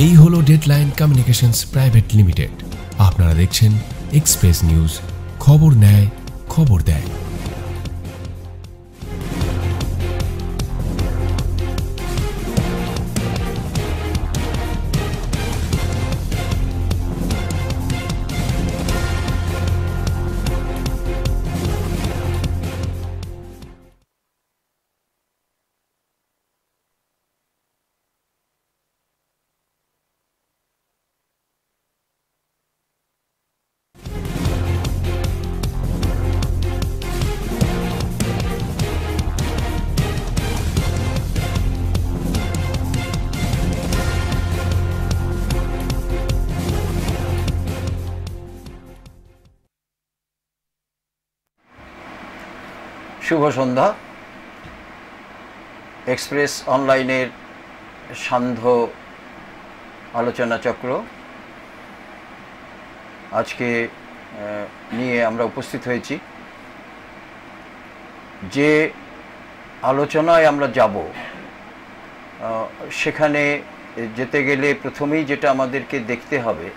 এই হলো deadline communications private limited. আপনারা দেখছেন এক্সপ্রেস নিউজ, খবর নেয় খবর দেয়। শুভ সন্ধ্যা। এক্সপ্রেস অনলাইনের সান্ধ্য আলোচনা চক্র আজকে নিয়ে আমরা উপস্থিত হয়েছি। যে আলোচনায় আমরা যাব সেখানে যেতে গেলে প্রথমেই যেটা আমাদেরকে দেখতে হবে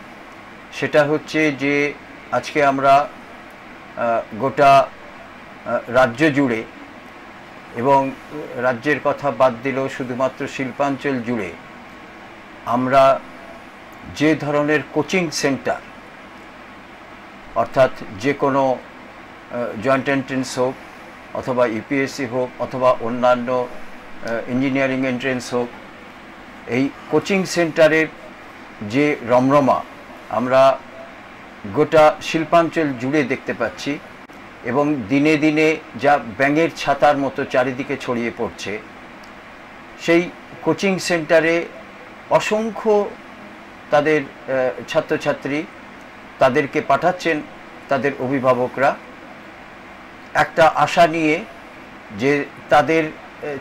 সেটা হচ্ছে যে আজকে আমরা গোটা রাজ্য জুড়ে এবং রাজ্যের কথা বাদ দিলেও শুধুমাত্র শিল্পাঞ্চল জুড়ে আমরা যে ধরনের কোচিং সেন্টার, অর্থাৎ যে কোনো জয়েন্ট এন্ট্রেন্স হোক অথবা ইউপিএসসি হোক অথবা অন্যান্য ইঞ্জিনিয়ারিং এন্ট্রেন্স হোক, এই কোচিং সেন্টারের যে রমরমা আমরা গোটা শিল্পাঞ্চল জুড়ে দেখতে পাচ্ছি এবং দিনে দিনে যা ব্যাঙের ছাতার মতো চারিদিকে ছড়িয়ে পড়ছে, সেই কোচিং সেন্টারে অসংখ্য তাদের ছাত্রছাত্রী তাদেরকে পাঠাচ্ছেন তাদের অভিভাবকরা একটা আশা নিয়ে যে তাদের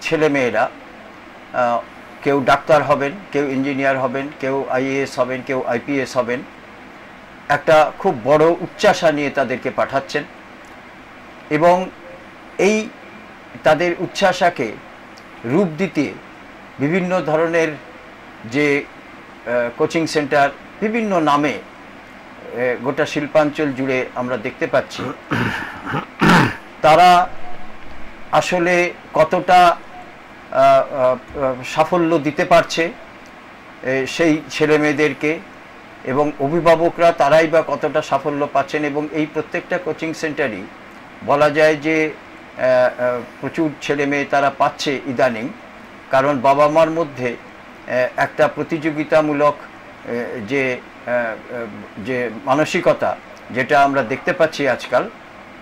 ছেলেমেয়েরা কেউ ডাক্তার হবেন, কেউ ইঞ্জিনিয়ার হবেন, কেউ আইএএস হবেন, কেউ আইপিএস হবেন, একটা খুব বড় উচ্চাশা নিয়ে তাদেরকে পাঠাচ্ছেন এবং এই তাদের উচ্ছ্বাসাকে রূপ দিতে বিভিন্ন ধরনের যে কোচিং সেন্টার বিভিন্ন নামে গোটা শিল্পাঞ্চল জুড়ে আমরা দেখতে পাচ্ছি, তারা আসলে কতটা সাফল্য দিতে পারছে সেই ছেলেমেয়েদেরকে এবং অভিভাবকরা তারাই বা কতটা সাফল্য পাচ্ছেন। এবং এই প্রত্যেকটা কোচিং সেন্টারই বলা যায় যে প্রচুর ছেলে মেয়ে তারা পাচ্ছে ইদানিং, কারণ বাবা মার মধ্যে একটা প্রতিযোগিতামূলক যে যে মানসিকতা যেটা আমরা দেখতে পাচ্ছি আজকাল,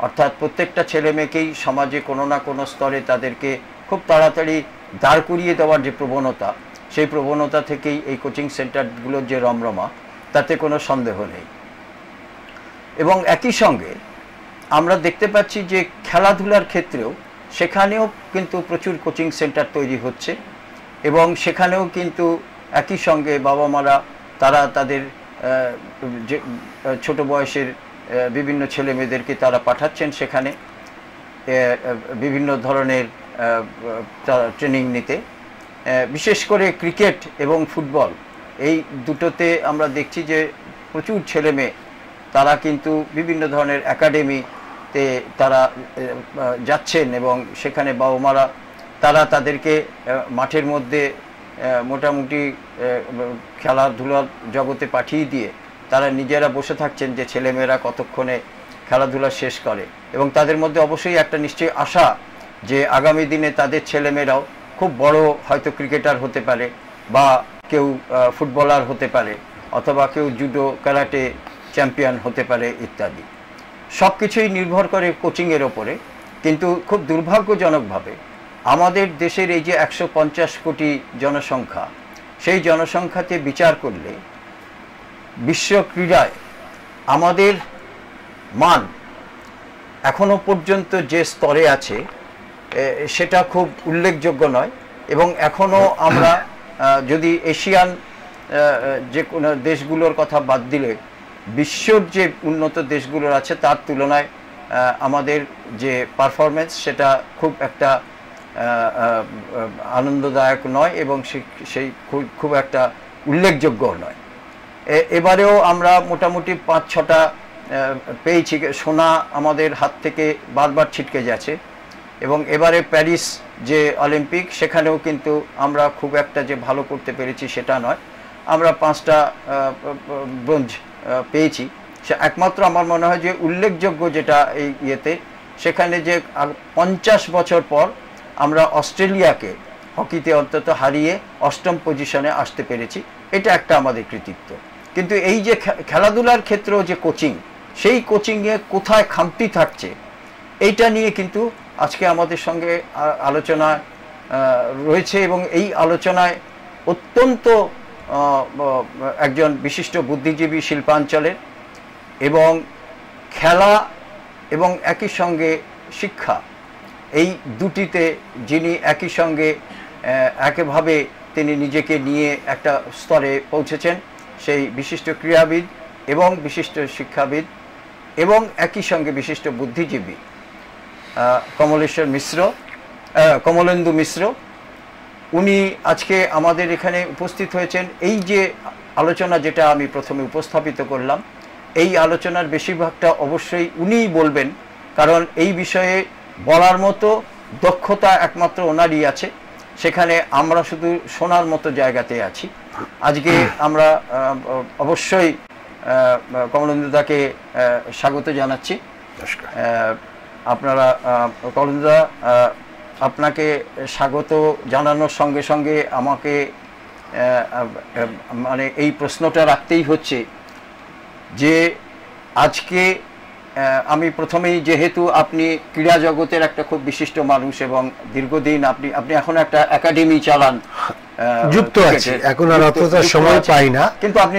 অর্থাৎ প্রত্যেকটা ছেলে মেয়েকেই সমাজে কোনো না কোনো স্তরে তাদেরকে খুব তাড়াতাড়ি দাঁড় করিয়ে দেওয়ার যে প্রবণতা, সেই প্রবণতা থেকেই এই কোচিং সেন্টারগুলোর যে রমরমা তাতে কোনো সন্দেহ নেই। এবং একই সঙ্গে আমরা দেখতে পাচ্ছি যে খেলাধুলার ক্ষেত্রেও সেখানেও কিন্তু প্রচুর কোচিং সেন্টার তৈরি হচ্ছে এবং সেখানেও কিন্তু একই সঙ্গে বাবা মারা তারা তাদের যে ছোট বয়সের বিভিন্ন ছেলে মেয়েদেরকে তারা পাঠাচ্ছেন সেখানে বিভিন্ন ধরনের ট্রেনিং নিতে। বিশেষ করে ক্রিকেট এবং ফুটবল এই দুটোতে আমরা দেখছি যে প্রচুর ছেলে মেয়ে তারা কিন্তু বিভিন্ন ধরনের একাডেমিতে তারা যাচ্ছেন এবং সেখানে বাবা মারা তারা তাদেরকে মাঠের মধ্যে মোটামুটি খেলাধুলার জগতে পাঠিয়ে দিয়ে তারা নিজেরা বসে থাকছেন যে ছেলেমেয়েরা কতক্ষণে খেলাধুলা শেষ করে। এবং তাদের মধ্যে অবশ্যই একটা নিশ্চয়ই আশা যে আগামী দিনে তাদের ছেলেমেয়েরাও খুব বড় হয়তো ক্রিকেটার হতে পারে বা কেউ ফুটবলার হতে পারে অথবা কেউ জুডো ক্যারাটে চ্যাম্পিয়ন হতে পারে ইত্যাদি। সব কিছুই নির্ভর করে কোচিংয়ের ওপরে। কিন্তু খুব দুর্ভাগ্যজনকভাবে আমাদের দেশের এই যে 150 কোটি জনসংখ্যা, সেই জনসংখ্যাতে বিচার করলে বিশ্ব ক্রীড়ায় আমাদের মান এখনো পর্যন্ত যে স্তরে আছে সেটা খুব উল্লেখযোগ্য নয়। এবং এখনো আমরা যদি এশিয়ান যে কোনো দেশগুলোর কথা বাদ দিলে বিশ্বর যে উন্নত দেশগুলোর আছে তার তুলনায় আমাদের যে পারফরমেন্স সেটা খুব একটা আনন্দদায়ক নয় এবং সেই খুব একটা উল্লেখযোগ্য নয়। এবারেও আমরা মোটামুটি 5-6টা পেয়েছি, সোনা আমাদের হাত থেকে বারবার ছিটকে যাচ্ছে। এবং এবারে প্যারিস যে অলিম্পিক, সেখানেও কিন্তু আমরা খুব একটা যে ভালো করতে পেরেছি সেটা নয়, আমরা 5টা ব্রোঞ্জ পেয়েছি। সে একমাত্র আমার মনে হয় যে উল্লেখযোগ্য যেটা এই ইয়েতে, সেখানে যে 50 বছর পর আমরা অস্ট্রেলিয়াকে হকিতে অন্তত হারিয়ে 8ম পজিশনে আসতে পেরেছি, এটা একটা আমাদের কৃতিত্ব। কিন্তু এই যে খেলাধুলার ক্ষেত্রেও যে কোচিং, সেই কোচিংয়ে কোথায় খামতি থাকছে, এইটা নিয়ে কিন্তু আজকে আমাদের সঙ্গে আলোচনা রয়েছে। এবং এই আলোচনায় অত্যন্ত একজন বিশিষ্ট বুদ্ধিজীবী শিল্পাঞ্চলের এবং খেলা এবং একই সঙ্গে শিক্ষা, এই দুটিতে যিনি একই সঙ্গে একইভাবে তিনি নিজেকে নিয়ে একটা স্তরে পৌঁছেছেন, সেই বিশিষ্ট ক্রীড়াবিদ এবং বিশিষ্ট শিক্ষাবিদ এবং একই সঙ্গে বিশিষ্ট বুদ্ধিজীবী কমলেন্দু মিশ্র, উনি আজকে আমাদের এখানে উপস্থিত হয়েছেন। এই যে আলোচনা যেটা আমি প্রথমে উপস্থাপিত করলাম, এই আলোচনার বেশিরভাগটা অবশ্যই উনিই বলবেন, কারণ এই বিষয়ে বলার মতো দক্ষতা একমাত্র ওনারই আছে। সেখানে আমরা শুধু শোনার মতো জায়গাতে আছি। আজকে আমরা অবশ্যই কমলেন্দুদাকে স্বাগত জানাচ্ছি। আপনারা কমলেন্দুদা, আপনাকে স্বাগত জানানোর সঙ্গে সঙ্গে আমাকে মানে এই প্রশ্নটা রাখতেই হচ্ছে যে আজকে আমি প্রথমেই, যেহেতু আপনি ক্রীড়া জগতের একটা খুব বিশিষ্ট মানুষ এবং দীর্ঘদিন আপনি এখন একটা একাডেমি চালান, যুক্ত আছে, এখন আর অতটা সময় পাই না, কিন্তু আপনি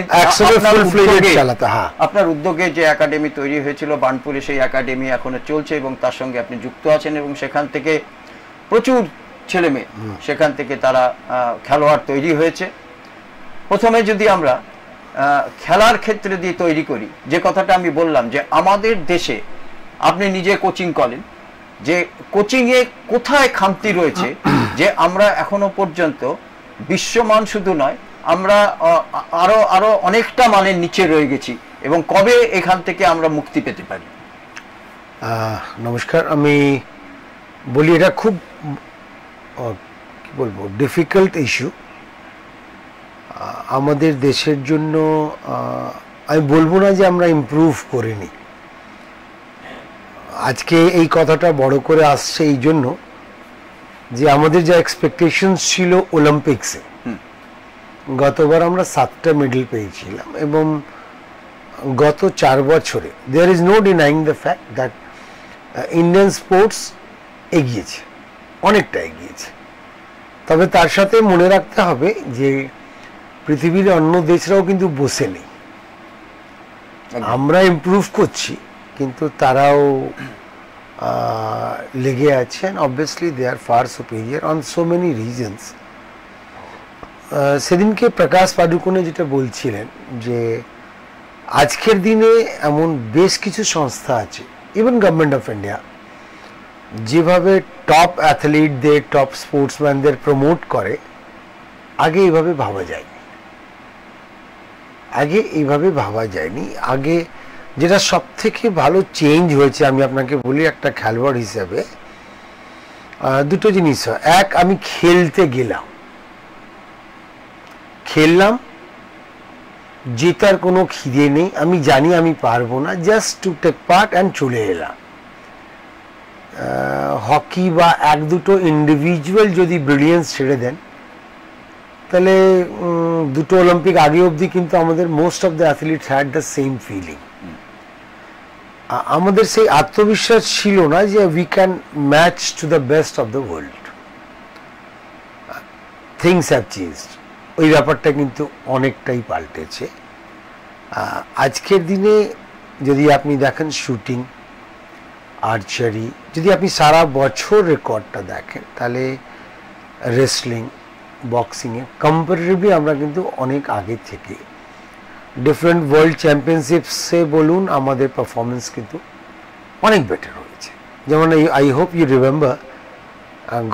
আপনার উদ্যোগে যে একাডেমি তৈরি হয়েছিল বার্নপুরে, সেই একাডেমি এখনো চলছে এবং তার সঙ্গে আপনি যুক্ত আছেন এবং সেখান থেকে প্রচুর ছেলে মেয়ে সেখান থেকে তারা খেলোয়াড় তৈরি হয়েছে। প্রথমে যদি আমরা খেলার ক্ষেত্রে দিয়ে তৈরি করি, যে কথাটা আমি বললাম যে আমাদের দেশে আপনি নিজে কোচিং করেন, যে কোচিংয়ে কোথায় খামতি রয়েছে যে আমরা এখনো পর্যন্ত বিশ্বমান শুধু নয়, আমরা আরো অনেকটা মানের নিচে রয়ে গেছি, এবং কবে এখান থেকে আমরা মুক্তি পেতে পারি? নমস্কার, আমি বলি এটা খুব কি বলবো ডিফিকাল্ট ইস্যু আমাদের দেশের জন্য। আমি বলবো না যে আমরা ইমপ্রুভ করিনি, আজকে এই কথাটা বড় করে আসছে এই জন্য যে আমাদের যা এক্সপেকটেশনস ছিল অলিম্পিক্সে, গতবার আমরা 7টা মেডেল পেয়েছিলাম এবং গত 4 বছরে there is no denying the fact that Indian sports এগিয়েছে, অনেকটা এগিয়েছে। তবে তার সাথে মনে রাখতে হবে যে পৃথিবীর অন্য দেশরাও কিন্তু বসে নেই, আমরা ইমপ্রুভ করছি কিন্তু তারাও লেগে আছেন। Obviously they are far superior on so many reasons. সেদিনকে প্রকাশ পাডুকোনে যেটা বলছিলেন যে আজকের দিনে এমন বেশ কিছু সংস্থা আছে, ইভেন গভর্নমেন্ট অফ ইন্ডিয়া, যেভাবে টপ অ্যাথলিটদের, টপ স্পোর্টসম্যানদের প্রমোট করে, আগে এইভাবে ভাবা যায়নি। আগে যেটা সব থেকে ভালো চেঞ্জ হয়েছে, আমি আপনাকে বলি একটা খেলোয়াড় হিসেবে দুটো জিনিস হয়। এক, আমি খেলতে খেললাম, জেতার কোনো খিদে নেই, আমি জানি আমি পারবো না, just to take part and চলে এলাম। হকি বা 1-2 ইন্ডিভিজুয়াল যদি ব্রিলিয়েন্স ছেড়ে দেন, তাহলে 2টো অলিম্পিক আগে অবধি কিন্তু আমাদের most of the athletes had the same feeling. আমাদের সেই আত্মবিশ্বাস ছিল না যে we can match to the best of the world. Things have changed, ওই ব্যাপারটা কিন্তু অনেকটাই পাল্টেছে। আজকের দিনে যদি আপনি দেখেন শুটিং, আর্চারি, যদি আপনি সারা বছর রেকর্ডটা দেখেন, তাহলে রেসলিং, বক্সিংয়ে কম্পারেটিভলি আমরা কিন্তু অনেক আগে থেকে ডিফারেন্ট ওয়ার্ল্ড চ্যাম্পিয়নশিপসে বলুন, আমাদের পারফরমেন্স কিন্তু অনেক বেটার হয়েছে। যেমন আই হোপ ইউ রিমেম্বার,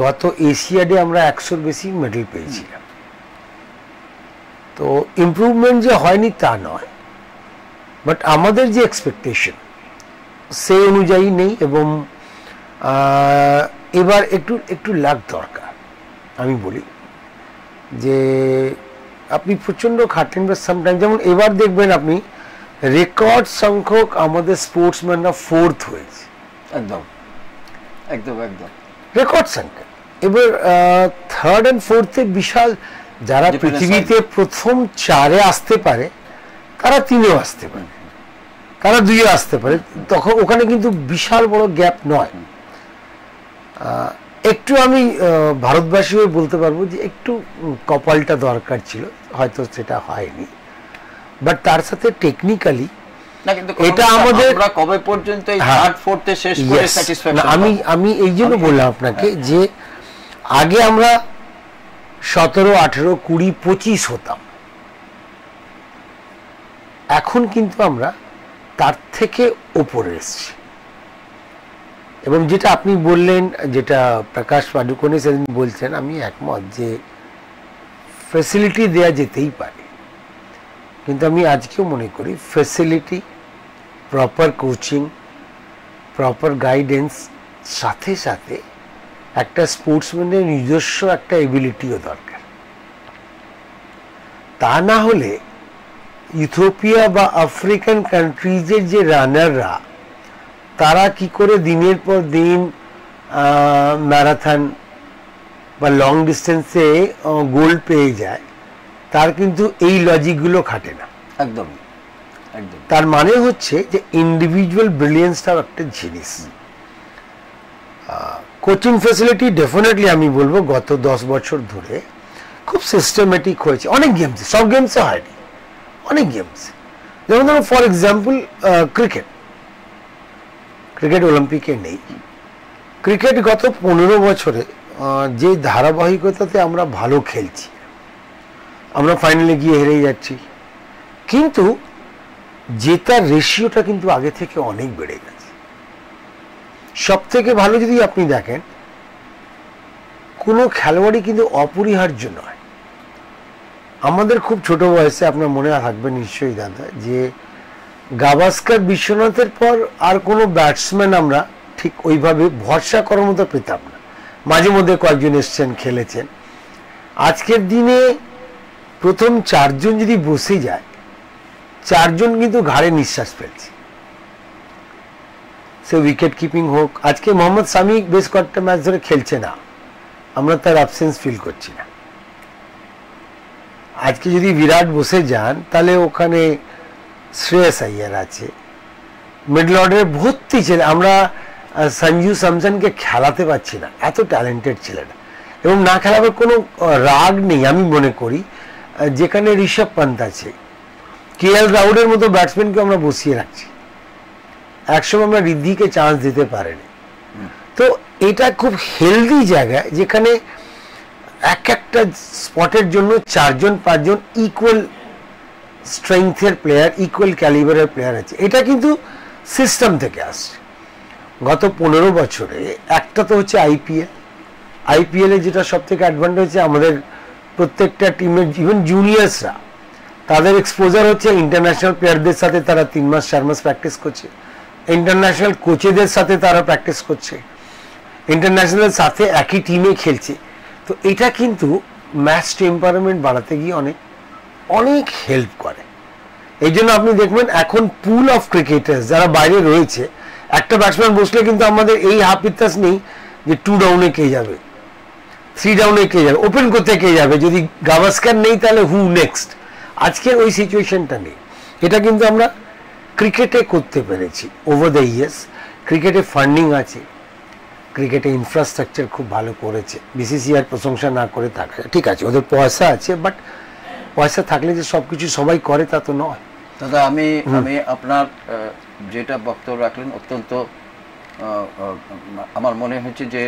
গত এশিয়াডে আমরা 100-র বেশি মেডেল পেয়েছিলাম। তো ইমপ্রুভমেন্ট যে হয়নি তা নয়, বাট আমাদের যে এক্সপেকটেশন সেই অনুযায়ী নেই, এবং এবার একটু একটু লাগ দরকার। আমি বলি যে আপনি প্রচণ্ড খাটেন বা সামটাইম, যেমন এবার দেখবেন আপনি রেকর্ড সংখ্যক আমাদের স্পোর্টসম্যানরা 4th হয়েছে, একদম একদম একদম রেকর্ড সংখ্যা। এবার 3rd and 4th বিশাল, যারা পৃথিবীতে প্রথম 4-এ আসতে পারে তারা 3-এও আসতে পারে, তারা 2-এ আসতে পারে, তখন ওখানে কিন্তু বিশাল বড় গ্যাপ নয়। একটু আমি ভারতবাসী হয়ে বলতে পারবো যে একটু কপালটা দরকার ছিল, হয়তো সেটা হয়নি, বাট তার সাথে টেকনিক্যালি এটা আমাদের কবে পর্যন্ত এই 3rd 4th এ শেষ করে স্যাটিসফ্যাকশন। আমি এই জন্য বললাম আপনাকে যে আগে আমরা 17, 18, 20, 25 হতাম, এখন কিন্তু আমরা তার থেকে ওপরে এসেছি। এবং যেটা আপনি বললেন, যেটা প্রকাশ পাডুকোনে সেদিন বলছেন, আমি একমত যে ফ্যাসিলিটি দেয়া যেতেই পারে, কিন্তু আমি আজকেও মনে করি facility, proper coaching, proper guidance, সাথে সাথে একটা স্পোর্টসম্যানের নিজস্ব একটা এবিলিটিও দরকার। তা না হলে ইথিওপিয়া বা আফ্রিকান কান্ট্রিজের যে রানাররা, তারা কি করে দিনের পর দিন ম্যারাথন বা লং ডিস্টেন্সে গোল্ড পেয়ে যায়, তার কিন্তু এই লজিকগুলো খাটে না। একদম একদম। তার মানে হচ্ছে যে ইন্ডিভিজুয়াল ব্রিলিয়েন্সটাও একটা জিনিস। কোচিং ফ্যাসিলিটি ডেফিনেটলি আমি বলবো গত 10 বছর ধরে খুব সিস্টেমেটিক হয়েছে, অনেক গেমসে, সব গেমসে হয়নি, অনেক গেমস। যেমন ধরুন ফর এক্সাম্পল ক্রিকেট অলিম্পিকে নেই, ক্রিকেট গত 15 বছরে যে ধারাবাহিকতাতে আমরা ভালো খেলছি, আমরা ফাইনালে গিয়ে হেরে যাচ্ছি, কিন্তু জেতার রেশিওটা কিন্তু আগে থেকে অনেক বেড়ে গেছে। সব থেকে ভালো যদি আপনি দেখেন, কোনো খেলোয়াড়ই কিন্তু অপরিহার্য নয়। আমাদের খুব ছোট বয়সে, আপনার মনে থাকবে নিশ্চয়ই দাদা, যে গাভাস্কার, বিশ্বনাথের পর আর কোনো ব্যাটসম্যান আমরা ঠিক ওইভাবে ভরসা করার মতো পেতাম না। মাঝে মধ্যে কয়েকজন এসছেন, খেলেছেন। আজকের দিনে প্রথম 4 জন যদি বসে যায়, 4 জন কিন্তু ঘাড়ে নিঃশ্বাস ফেলছে, সে উইকেট কিপিং হোক। আজকে মোহাম্মদ শামি বেশ কয়েকটা ম্যাচ ধরে খেলছে না, আমরা তার অ্যাবসেন্স ফিল করছি না। আজকে যদি বিরাট বসে যান, তাহলে ওখানে শ্রেয়স আইয়ার আছে, মিডল অর্ডারে ভর্তি ছেলে। আমরা সঞ্জু স্যামসনকে খেলাতে পারছি না, এত ট্যালেন্টেড ছেলেটা, এবং না খেলাবার কোনো রাগ নেই আমি মনে করি। যেখানে ঋষভ পন্ত আছে, KL রাহুলের মতো ব্যাটসম্যানকে আমরা বসিয়ে রাখছি, একসময় আমরা ঋদ্ধিকে চান্স দিতে পারিনি। তো এটা খুব হেলদি জায়গায়, যেখানে এক একটা স্পটের জন্য 4 জন 5 জন ইকুয়াল স্ট্রেংথের প্লেয়ার, ইকুয়াল ক্যালিবারের প্লেয়ার আছে। এটা কিন্তু সিস্টেম থেকে আসছে। গত 15 বছরে একটা তো হচ্ছে IPL এ যেটা সব থেকে অ্যাডভান্টেজ হচ্ছে, আমাদের প্রত্যেকটা টিমের ইভেন জুনিয়র্সরা, তাদের এক্সপোজার হচ্ছে ইন্টারন্যাশনাল প্লেয়ারদের সাথে। তারা 3 মাস 4 মাস প্র্যাকটিস করছে, ইন্টারন্যাশনাল কোচেদের সাথে তারা প্র্যাকটিস করছে, ইন্টারন্যাশনাল সাথে একই টিমে খেলছে। তো এটা কিন্তু ম্যাচ টেম্পারমেন্ট বাড়াতে গিয়ে অনেক অনেক হেল্প করে। এই জন্য আপনি দেখবেন এখন পুল অফ ক্রিকেটার্স যারা বাইরে রয়েছে, একটা ব্যাটসম্যান বসলে কিন্তু আমাদের এই হাফ ইতিহাস নেই যে 2 ডাউনে কে যাবে, 3 ডাউনে কে যাবে, ওপেন করতে কে যাবে। যদি গাভাস্কার নেই তাহলে হু নেক্সট। আজকের ওই সিচুয়েশনটা নেই। এটা কিন্তু আমরা ক্রিকেটে করতে পেরেছি ওভার দ্য ইয়ার্স। ক্রিকেটে ফান্ডিং আছে, ক্রিকেটে ইনফ্রাস্ট্রাকচার খুব ভালো করেছে। BCCI প্রশংসা না করে থাকে, ঠিক আছে, ওদের পয়সা আছে, বাট পয়সা থাকলে যে সবকিছু সবাই করে তা তো নয়। দাদা, আমি আপনার যেটা বক্তব্য রাখলেন অত্যন্ত আমার মনে হচ্ছে যে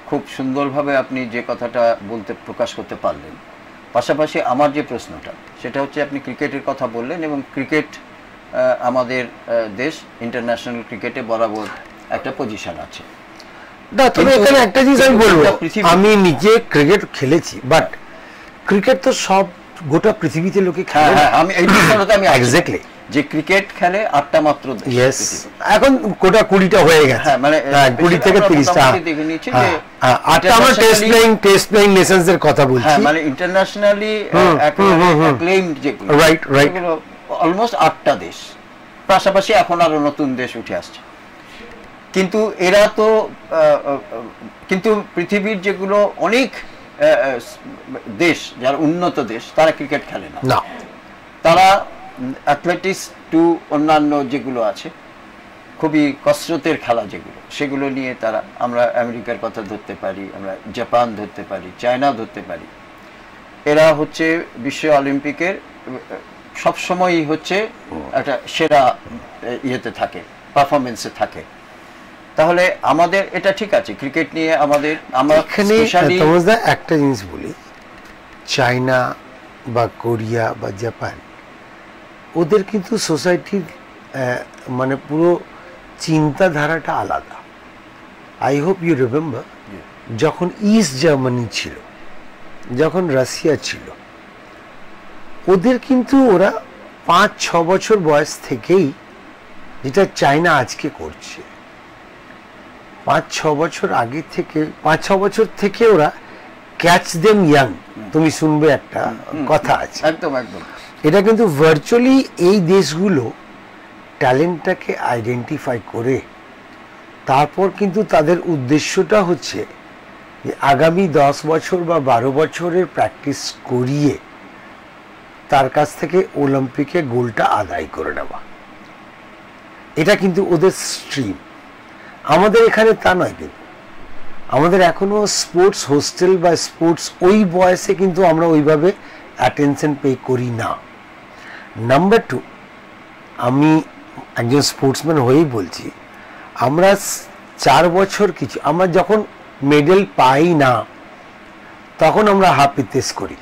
খুব সুন্দরভাবে আপনি যে কথাটা প্রকাশ করতে পারলেন। পাশাপাশি আমার যে প্রশ্নটা সেটা হচ্ছে, আপনি ক্রিকেটের কথা বললেন, এবং ক্রিকেট আমাদের দেশ ইন্টারন্যাশনাল ক্রিকেটে বরাবর একটা পজিশন আছে। না, তবে এখানে একটা জিনিস আমি বলবো, আমি নিজে ক্রিকেট খেলেছি, বাট ক্রিকেট তো সব গোটা পৃথিবীতে লোকে হ্যাঁ খেলে হ্যাঁ, আমি এই বিষয়টাতে আমি এক্স্যাক্টলি যে ক্রিকেট খেলে 8টা মাত্র দেশ ইয়েস, পৃথিবীতে। এখন গোটা 20টা হয়ে গেছে। হ্যাঁ মানে 20 থেকে 30টা দেখে নিচ্ছি যে 8টা আমরা টেস্ট প্লেইং নেশনস এর কথা বলছি। হ্যাঁ মানে ইন্টারন্যাশনালি অ্যাক্লেইমড যেগুলো, রাইট রাইট, সেগুলো অলমোস্ট 8টা দেশ, পাশাপাশি এখন আরো নতুন দেশ উঠে আসছে। কিন্তু এরা তো কিন্তু পৃথিবীর যেগুলো অনেক দেশ যারা উন্নত দেশ তারা ক্রিকেট খেলে না, তারা অ্যাথলেটিক্স টু অন্যান্য যেগুলো আছে খুবই কসরতের খেলা যেগুলো, সেগুলো নিয়ে তারা, আমরা আমেরিকার কথা ধরতে পারি, আমরা জাপান ধরতে পারি, চায়না ধরতে পারি, এরা হচ্ছে বিশ্ব অলিম্পিকের সবসময়ই হচ্ছে একটা সেরা ইয়েতে থাকে, পারফরমেন্সে থাকে। তাহলে আমাদের এটা ঠিক আছে ক্রিকেট নিয়ে আমাদের, আমরা স্পেশালি একটা জিনিস বলি, চায়না বা কোরিয়া বা জাপান, ওদের কিন্তু সোসাইটির মানে পুরো চিন্তাধারাটা আলাদা। আই হোপ ইউ রিমেম্বার যখন ইস্ট জার্মানি ছিল, যখন রাশিয়া ছিল, ওদের কিন্তু ওরা 5-6 বছর বয়স থেকেই, যেটা চায়না আজকে করছে, 5-6 বছর আগে থেকে, 5-6 বছর থেকে ওরা ক্যাচ দেম ইয়াং, তুমি শুনবে একটা কথা আছে, একদম একদম, এটা কিন্তু ভার্চুয়ালি এই দেশগুলো ট্যালেন্টটাকে আইডেন্টিফাই করে তারপর কিন্তু তাদের উদ্দেশ্যটা হচ্ছে যে আগামী 10 বছর বা 12 বছরের প্র্যাকটিস করিয়ে তার কাছ থেকে অলিম্পিকে গোলটা আদায় করে নেওয়া। এটা কিন্তু ওদের স্ট্রিম। আমাদের এখানে তা নয়, কিন্তু আমাদের এখনো স্পোর্টস হোস্টেল বা স্পোর্টস ওই বয়সে কিন্তু আমরা ওইভাবে অ্যাটেনশন পে করি না। নাম্বার 2, আমি একজন স্পোর্টসম্যান হয়েই বলছি, আমরা 4 বছর কিছু, আমরা যখন মেডেল পাই না তখন আমরা হাপিতেস করি।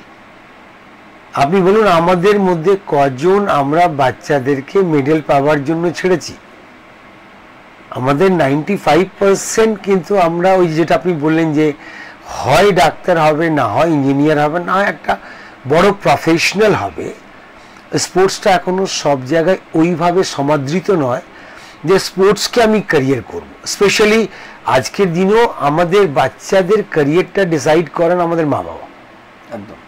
আপনি বলুন আমাদের মধ্যে কজন আমরা বাচ্চাদেরকে মেডেল পাওয়ার জন্য ছেড়েছি? আমাদের 95% কিন্তু আমরা ওই যেটা আপনি বললেন যে হয় ডাক্তার হবে, না হয় ইঞ্জিনিয়ার হবে, না হয় একটা বড় প্রফেশনাল হবে। স্পোর্টসটা এখনো সব জায়গায় ওইভাবে সমাদৃত নয় যে স্পোর্টসকে আমি ক্যারিয়ার করব। স্পেশালি আজকের দিনেও আমাদের বাচ্চাদের ক্যারিয়ারটা ডিসাইড করেন আমাদের মা বাবা। একদম,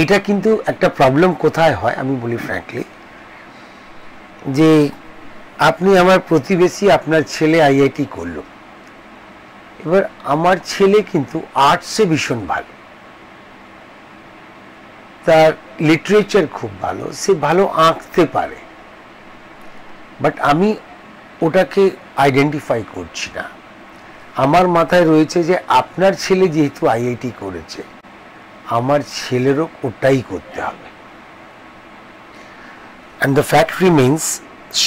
এটা কিন্তু একটা প্রবলেম কোথায় হয় আমি বলি ফ্র্যাঙ্কলি, যে আপনি আমার প্রতিবেশী, আপনার ছেলে আইআইটি করলো, এবার আমার ছেলে কিন্তু আর্টসে ভীষণ ভালো, তার লিটারেচার খুব ভালো, সে ভালো আঁকতে পারে, বাট আমি ওটাকে আইডেন্টিফাই করছি না। আমার মাথায় রয়েছে যে আপনার ছেলে যেহেতু আইআইটি করেছে, আমার ছেলেরও ওটাই করতে হবে। অ্যান্ড দ্য ফ্যাক্ট রিমেইনস,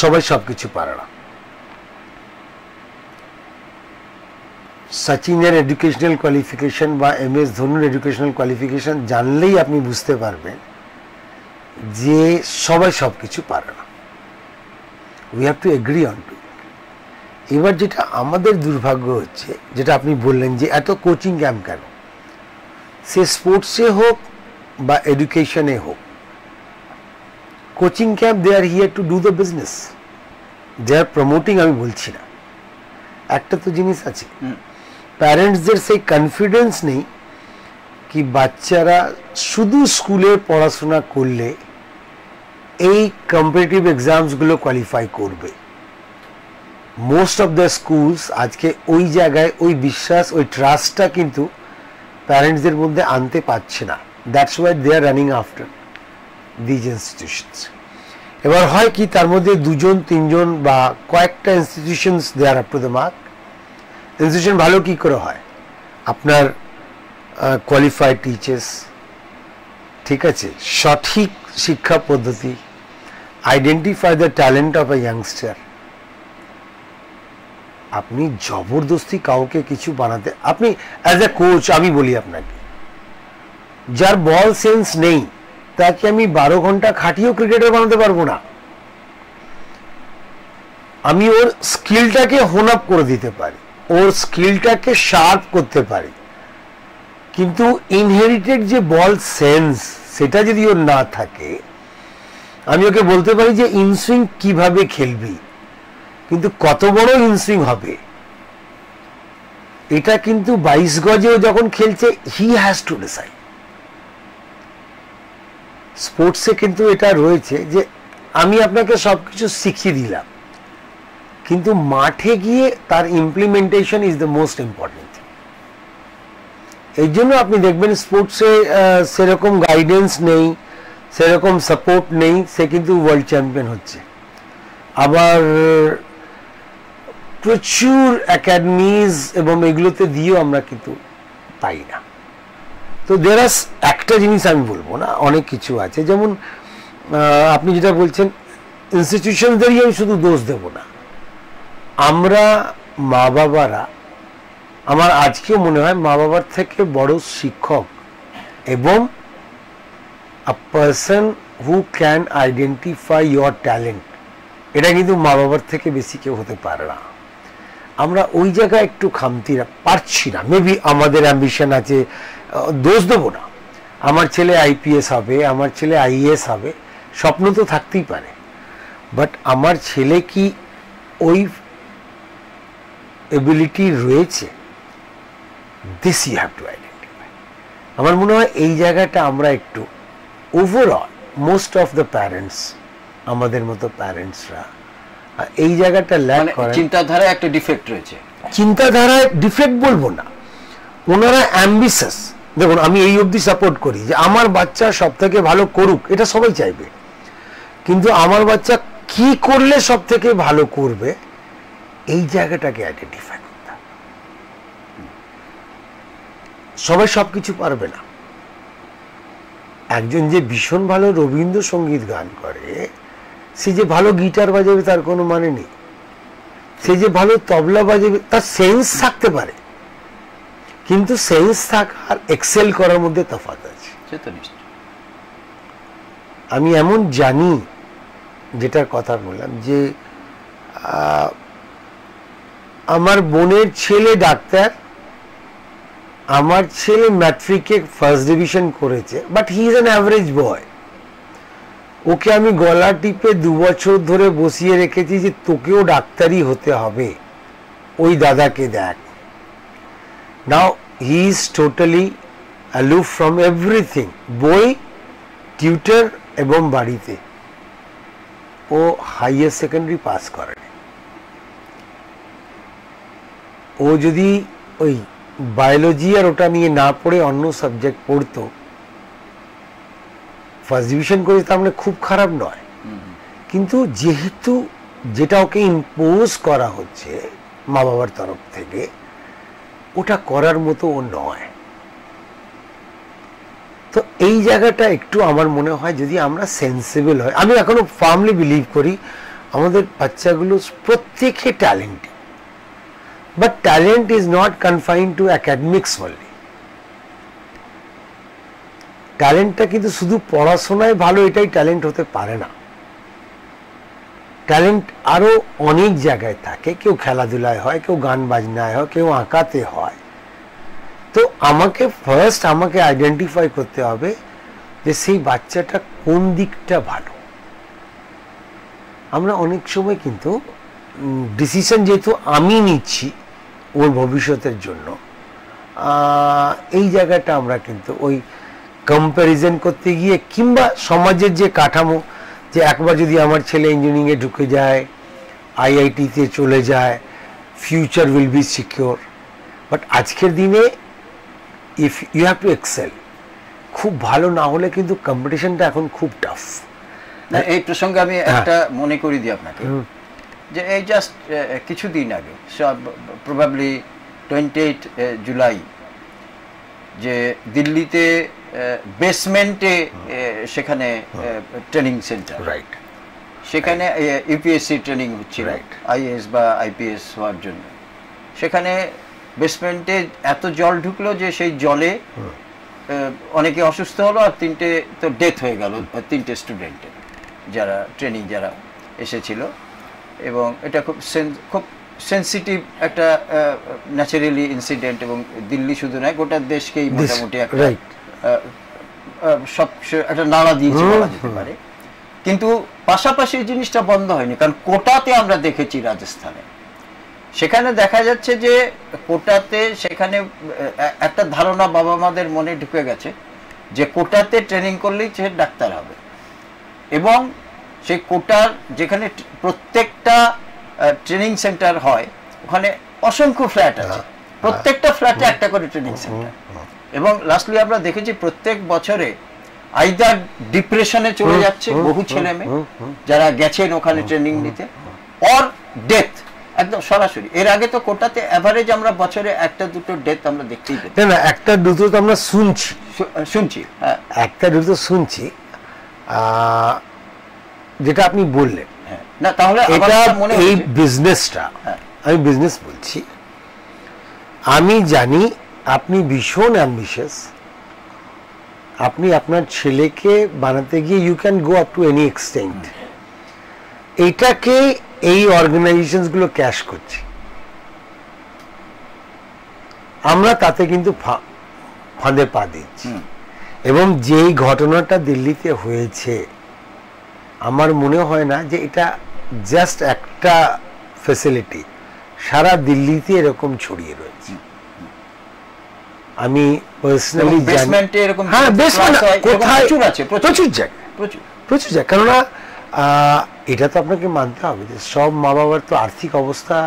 সবাই সবকিছু পারে না। সচিনের এডুকেশনাল কোয়ালিফিকেশন বা MS ধোনির এডুকেশনাল কোয়ালিফিকেশন জানলেই আপনি বুঝতে পারবেন যে সবাই সবকিছু পারে না। We have to agree on to. এবার যেটা আমাদের দুর্ভাগ্য হচ্ছে, যেটা আপনি বললেন যে এত কোচিং ক্যাম্প কেন, সে স্পোর্টসে হোক বা এডুকেশনে হোক, coaching camp they are here to do the business, they are promoting. আমি বলছি না, একটা তো জিনিস আছে, প্যারেন্টসদের সেই কনফিডেন্স নেই কি বাচ্চারা শুধু স্কুলে পড়াশোনা করলে এই কম্পিটিটিভ এক্সামসগুলো কোয়ালিফাই করবে। মোস্ট অফ দ্য স্কুলস আজকে ওই জায়গায় ওই বিশ্বাস, ওই ট্রাস্টটা কিন্তু প্যারেন্টসদের মধ্যে আনতে পারছে না। That's why they are running after these institutions. এবার হয় কি, তার মধ্যে 2-3 বা কয়েকটা institutions they are up to the mark. Institution ভালো কি করে হয়? আপনার কোয়ালিফাইড টিচার্স, ঠিক আছে, সঠিক শিক্ষা পদ্ধতি, identify the talent of A youngster. আপনি জবরদস্তি কাউকে কিছু বানাতে, আপনি অ্যাজ এ কোচ আমি বলি আপনাকে, যার বল সেন্স নেই তাকে আমি 12 ঘন্টা খাটিয়েও ক্রিকেটার বানাতে পারবো না। আমি ওর স্কিলটাকে হোন আপ করে দিতে পারি, ওর স্কিলটাকে শার্প করতে পারি, কিন্তু ইনহেরিটেড যে বল সেন্স, সেটা যদি ওর না থাকে, আমি ওকে বলতে পারি যে ইনসুইং কিভাবে খেলবি, কিন্তু কত বড় ইনসুইং হবে এটা কিন্তু 22 গজেও যখন খেলছে হি হ্যাজ টু ডিসাইড। স্পোর্টসে কিন্তু এটা রয়েছে যে আমি আপনাকে সবকিছু শিখিয়ে দিলাম, কিন্তু মাঠে গিয়ে তার implementation is the most important. এই জন্য আপনি দেখবেন স্পোর্টসে সেরকম গাইডেন্স নেই, সেরকম সাপোর্ট নেই, সে কিন্তু ওয়ার্ল্ড চ্যাম্পিয়ন হচ্ছে। আবার প্রচুর একাডেমিজ এবং এগুলোতে দিয়েও আমরা কিন্তু পাই না। তো দেয়ার একটা জিনিস আমি বলবো না, অনেক কিছু আছে, যেমন আপনি যেটা বলছেন ইনস্টিটিউশনদেরই আমি শুধু দোষ দেব না, আমরা মা বাবারা, আমার আজকেও মনে হয় মা বাবার থেকে বড় শিক্ষক এবং আ person who can identify your talent, এটা কিন্তু মা বাবার থেকে বেশি কেউ হতে পারে না। আমরা ওই জায়গায় একটু খামতি পারছি না, মেবি আমাদের অ্যাম্বিশন আছে, দোষ দেবো না। আমার ছেলে আইপিএস হবে, আমার ছেলে আইএএস হবে, স্বপ্ন তো থাকতেই পারে, বাট আমার ছেলে কি ওই এবিলিটি রয়েছে, this you have to identify. আমার মনে হয় এই জায়গাটা আমরা একটু overall most of the parents, আমাদের মতো প্যারেন্টসরা এই জায়গাটা ল্যাক করে। চিন্তাধারায় একটা ডিফেক্ট রয়েছে। চিন্তাধারায় ডিফেক্ট বলবো না, ওনারা অ্যাম্বিশাস। দেখুন আমি এই অবধি সাপোর্ট করি যে আমার বাচ্চা সব থেকে ভালো করুক, এটা সবাই চাইবে, কিন্তু আমার বাচ্চা কি করলে সব থেকে ভালো করবে এই জায়গাটাকে আইডেন্টিফাই করতে হবে। সবাই সবকিছু পারবে না। একজন যে ভীষণ ভালো রবীন্দ্রসঙ্গীত গান করে, সে যে ভালো গিটার বাজাবে তার কোনো মানে নেই, সে যে ভালো তবলা বাজাবে তার সেন্স থাকতে পারে, কিন্তু সেন্স থাকা আর এক্সেল করার মধ্যে তফাৎ আছে। আমি এমন জানি, যেটার কথা বললাম, যে আমার বোনের ছেলে ডাক্তার, আমার ছেলে ম্যাট্রিকে ফার্স্ট ডিভিশন করেছে, but he is an average boy. ওকে আমি গলা টিপে 2 বছর ধরে বসিয়ে রেখেছি যে তোকেও ডাক্তারই হতে হবে, ওই দাদাকে দেখ। Now he is totally aloof from everything, বই, টিউটার এবং বাড়িতে। ও হাইয়ার সেকেন্ডারি পাস করেনি। ও যদি ওই বায়োলজি আর ওটা নিয়ে না পড়ে অন্য সাবজেক্ট পড়তো, ফার্স্ট ডিভিশন করে তার মানে খুব খারাপ নয়, কিন্তু যেহেতু যেটা ওকে ইম্পোজ করা হচ্ছে মা বাবার তরফ থেকে, ওটা করার মতো ও নয়। তো এই জায়গাটা একটু আমার মনে হয় যদি আমরা সেন্সিবল হয়, আমি এখনো ফার্মলি বিলিভ করি আমাদের বাচ্চাগুলো প্রত্যেকে talented, but talent is not confined to academics only. ট্যালেন্টটা কিন্তু শুধু পড়াশোনায় ভালো এটাই ট্যালেন্ট হতে পারে না। ট্যালেন্ট আরো অনেক জায়গায় থাকে, কেউ খেলাধুলায় হয়, কেউ গান বাজনায় হয়, কেউ আঁকাতে হয়। তো আমাকে ফার্স্ট আইডেন্টিফাই করতে হবে যে সেই বাচ্চাটা কোন দিকটা ভালো। আমরা অনেক সময় কিন্তু ডিসিশন যেহেতু আমি নিচ্ছি ওর ভবিষ্যতের জন্য, এই জায়গাটা আমরা কিন্তু ওই কম্প্যারিজন করতে গিয়ে, কিংবা সমাজের যে কাঠামো, যে একবার যদি আমার ছেলে ইঞ্জিনিয়ারিংয়ে ঢুকে যায়, আইআইটিতে চলে যায়, future will be secure. But আজকের দিনে if you have to excel, খুব ভালো না হলে কিন্তু কম্পিটিশনটা এখন খুব টাফ। এই প্রসঙ্গে আমি একটা মনে করি দিই আপনাকে, যে এই জাস্ট কিছুদিন আগে, প্রবাবলি 28 জুলাই, যে দিল্লিতে বেসমেন্টে সেখানে ট্রেনিং সেন্টার, রাইট, সেখানে ইউপিএসসি ট্রেনিং হচ্ছিল আইএএস বা আইপিএস হওয়ার জন্য। সেখানে বেসমেন্টে এত জল ঢুকলো যে সেই জলে অনেকে অসুস্থ হলো, আর 3টে তো ডেথ হয়ে গেল, 3টে স্টুডেন্টের, যারা ট্রেনিং যারা এসেছিল। এবং এটা খুব সেন্সিটিভ একটা ন্যাচারালি ইনসিডেন্ট, এবং দিল্লি শুধু নয় গোটা দেশকেই মোটামুটি একটা সব একটা নাড়া দিয়েছে বলা যেতে পারে, কিন্তু পাশাপাশি এই জিনিসটা বন্ধ হয়নি। কারণ কোটাতে আমরা দেখেছি রাজস্থানে, সেখানে দেখা যাচ্ছে যে কোটাতে সেখানে একটা ধারণা বাবা মাদের মনে ঢুকে গেছে যে কোটাতে ট্রেনিং করলেই সে ডাক্তার হবে, এবং সেই কোটার যেখানে প্রত্যেকটা ট্রেনিং সেন্টার হয় ওখানে অসংখ্য ফ্ল্যাট আছে, প্রত্যেকটা ফ্ল্যাটে একটা করে ট্রেনিং সেন্টার, এবং লাস্টলি আমরা দেখেছি প্রত্যেক বছরে আইদার ডিপ্রেশনে চলে যাচ্ছে বহু ছেলে মেয়ে যারা গেছেন ওখানে ট্রেনিং নিতে, অর ডেথ একদম সরাসরি। এর আগে তো কোটাতে এভারেজ আমরা বছরে একটা দুটো ডেথ আমরা দেখতেই পেতাম। না, একটা দুটো তো আমরা শুনছি, হ্যাঁ একটা দুটো শুনছি, যেটা আপনি বললেন। না তাহলে এটা এই বিজনেসটা, আমি বিজনেস বলছি, আমি জানি আপনি ভীষণ অ্যাম্বিশিয়াস, আপনি আপনার ছেলেকে বানাতে গিয়ে you can go up to any extent. এইটাকে এই অর্গানাইজেশন গুলো ক্যাশ করছে, আমরা তাতে কিন্তু ফাঁদে পা দিচ্ছি। এবং যেই ঘটনাটা দিল্লিতে হয়েছে, আমার মনে হয় না যে এটা জাস্ট একটা ফ্যাসিলিটি, সারা দিল্লিতে এরকম ছড়িয়ে রয়েছে। আমি পার্সোনালি প্রচুর জায়গায়, কেননা এটা তো আপনাকে মানতে হবে যে সব মা বাবার তো আর্থিক অবস্থা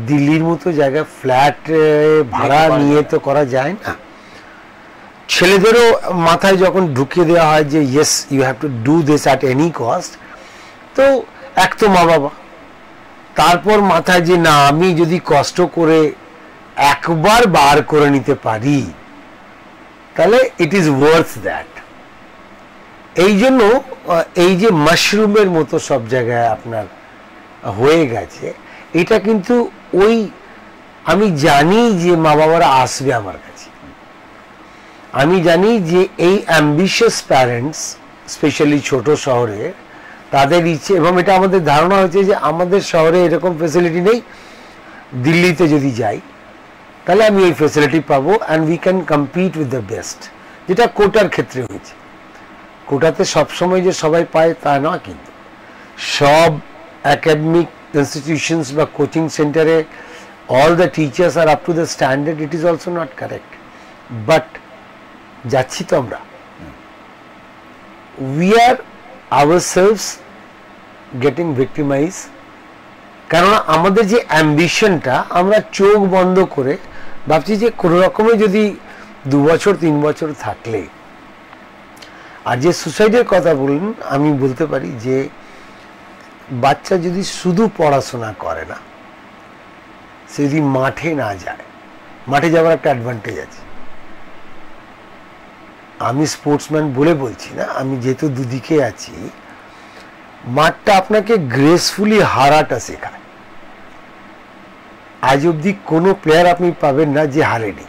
দিল্লির মতো জায়গায় ফ্ল্যাট ভাড়া নিয়ে তো করা যায় না। ছেলেদেরও মাথায় যখন ঢুকিয়ে দেওয়া হয় যে yes you have to do this at any cost, তো এক তো মা বাবা, তারপর মাথায় যে না আমি যদি কষ্ট করে একবার বার করে নিতে পারি তাহলে ইট ইজ ওয়ার্থ দ্যাট। এই জন্য এই যে মাশরুমের মতো সব জায়গায় আপনার হয়ে গেছে, এটা কিন্তু ওই আমি জানি যে মা বাবারা আসবে আমার কাছে, আমি জানি যে এই অ্যাম্বিশিয়াস প্যারেন্টস স্পেশালি ছোট শহরে তাদের ইচ্ছে, এবং এটা আমাদের ধারণা হয়েছে যে আমাদের শহরে এরকম ফেসিলিটি নেই, দিল্লিতে যদি যাই তাহলে আমি এই ফেসিলিটি পাবো and we can compete with the best, যেটা কোটার ক্ষেত্রে হয়েছে। কোটাতে সবসময় যে সবাই পায় তা নয়, কিন্তু সব একাডেমিক ইনস্টিটিউশনস বা কোচিং সেন্টারে all the teachers are up to the standard, it is also not correct. But যাচ্ছি তো আমরা, we are ourselves getting victimise, কেননা আমাদের যে অ্যাম্বিশনটা আমরা চোখ বন্ধ করে ভাবছি যে কোনো রকমে যদি 2 বছর 3 বছর থাকলে। আর যে সুসাইডের কথা বললেন, আমি বলতে পারি যে বাচ্চা যদি শুধু পড়াশোনা করে না, সে যদি মাঠে না যায়, মাঠে যাওয়ার একটা অ্যাডভান্টেজ আছে। আমি স্পোর্টসম্যান বলে বলছি না, আমি যেহেতু দুদিকে আছি, মাঠটা আপনাকে গ্রেসফুলি হারাটা শেখায়। আজ অব্দি কোনো প্লেয়ার আপনি পাবেন না যে হারেনি।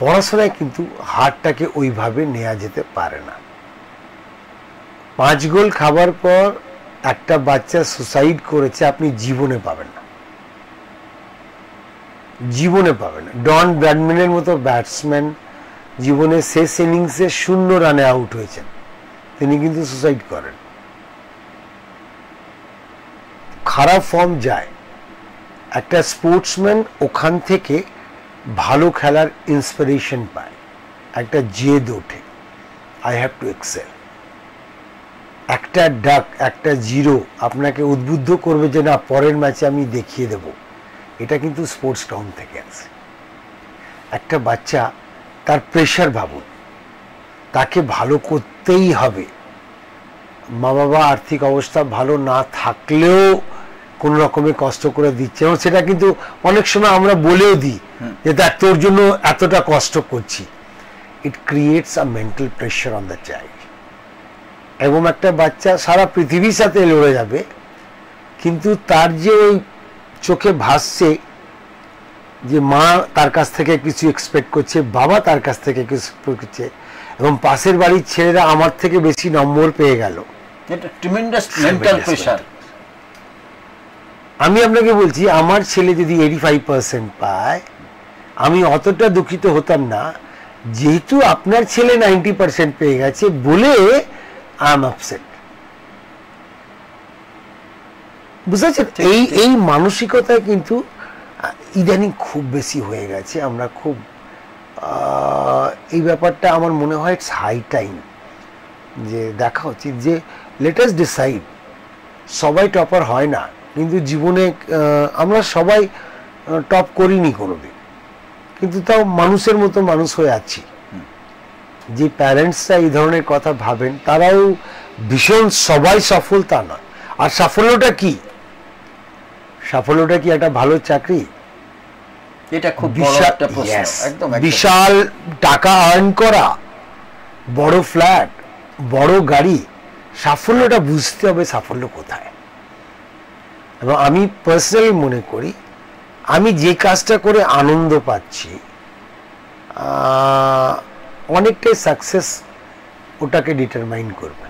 পড়াশোনায় কিন্তু হারটাকে ওইভাবে নেওয়া যেতে পারে না। 5 গোল খাবার পর একটা বাচ্চা সুসাইড করেছে, আপনি জীবনে পাবেন না, জীবনে পাবেন না। ডন ব্র্যাডম্যানের মতো ব্যাটসম্যান জীবনে শেষ ইনিংসে 0 রানে আউট হয়েছেন, তিনি কিন্তু সুসাইড করেন। খারাপ ফর্ম যায়, একটা স্পোর্টসম্যান ওখান থেকে ভালো খেলার ইন্সপিরেশন পায়, একটা জেদ ওঠে, আই হ্যাভ টু এক্সেল। একটা ডাক, একটা 0 আপনাকে উদ্বুদ্ধ করবে যে না পরের ম্যাচে আমি দেখিয়ে দেব, এটা কিন্তু স্পোর্টস গ্রাউন্ড থেকে আসে। একটা বাচ্চা তার প্রেশার ভাবুন, তাকে ভালো করতেই হবে, মা বাবা আর্থিক অবস্থা ভালো না থাকলেও কোনো রকমে কষ্ট করে দিচ্ছে, এবং সেটা কিন্তু অনেক সময় আমরা বলেও দিই যে দেখ তোর জন্য এতটা কষ্ট করছি। It creates a mental pressure on the child. এবং একটা বাচ্চা সারা পৃথিবীর সাথে লড়ে যাবে, কিন্তু তার যে ওই চোখে ভাসছে যে মা তার কাছ থেকে কিছু এক্সপেক্ট করছে, বাবা তার কাছ থেকে কিছু এক্সপেক্ট করছে, এবং পাশের বাড়ির ছেলেরা আমার থেকে বেশি নম্বর পেয়ে গেল, আমি আপনাকে বলছি আমার ছেলে যদি 85% পায়, আমি অতটা দুঃখিত হতাম না যেহেতু আপনার ছেলে 90% পেয়ে গেছে বলে আই এম আপসেট। বুঝতে পারছেন? এই মানসিকতা কিন্তু ইদানিং খুব বেশি হয়ে গেছে। আমরা খুব এই ব্যাপারটা আমার মনে হয় ইটস হাই টাইম যে দেখা উচিত যে লেট আস ডিসাইড। সবাই টপার হয় না, কিন্তু জীবনে আমরা সবাই টপ করিনি কোনোদিন, কিন্তু তাও মানুষের মতো মানুষ হয়ে আছি। যে প্যারেন্টসরা এই ধরনের কথা ভাবেন তারাও ভীষণ সবাই সফল তা না। আর সাফল্যটা কি? সাফল্যটা কি একটা ভালো চাকরি? এটা খুব বড় একটা প্রশ্ন। একদম বিশাল টাকা আর্ন করা, বড় ফ্ল্যাট, বড় গাড়ি, সাফল্যটা বুঝতে হবে সাফল্য কোথায়। এবং আমি পার্সোনালি মনে করি আমি যে কাজটা করে আনন্দ পাচ্ছি অনেকটাই সাকসেস ওটাকে ডিটারমাইন করবে।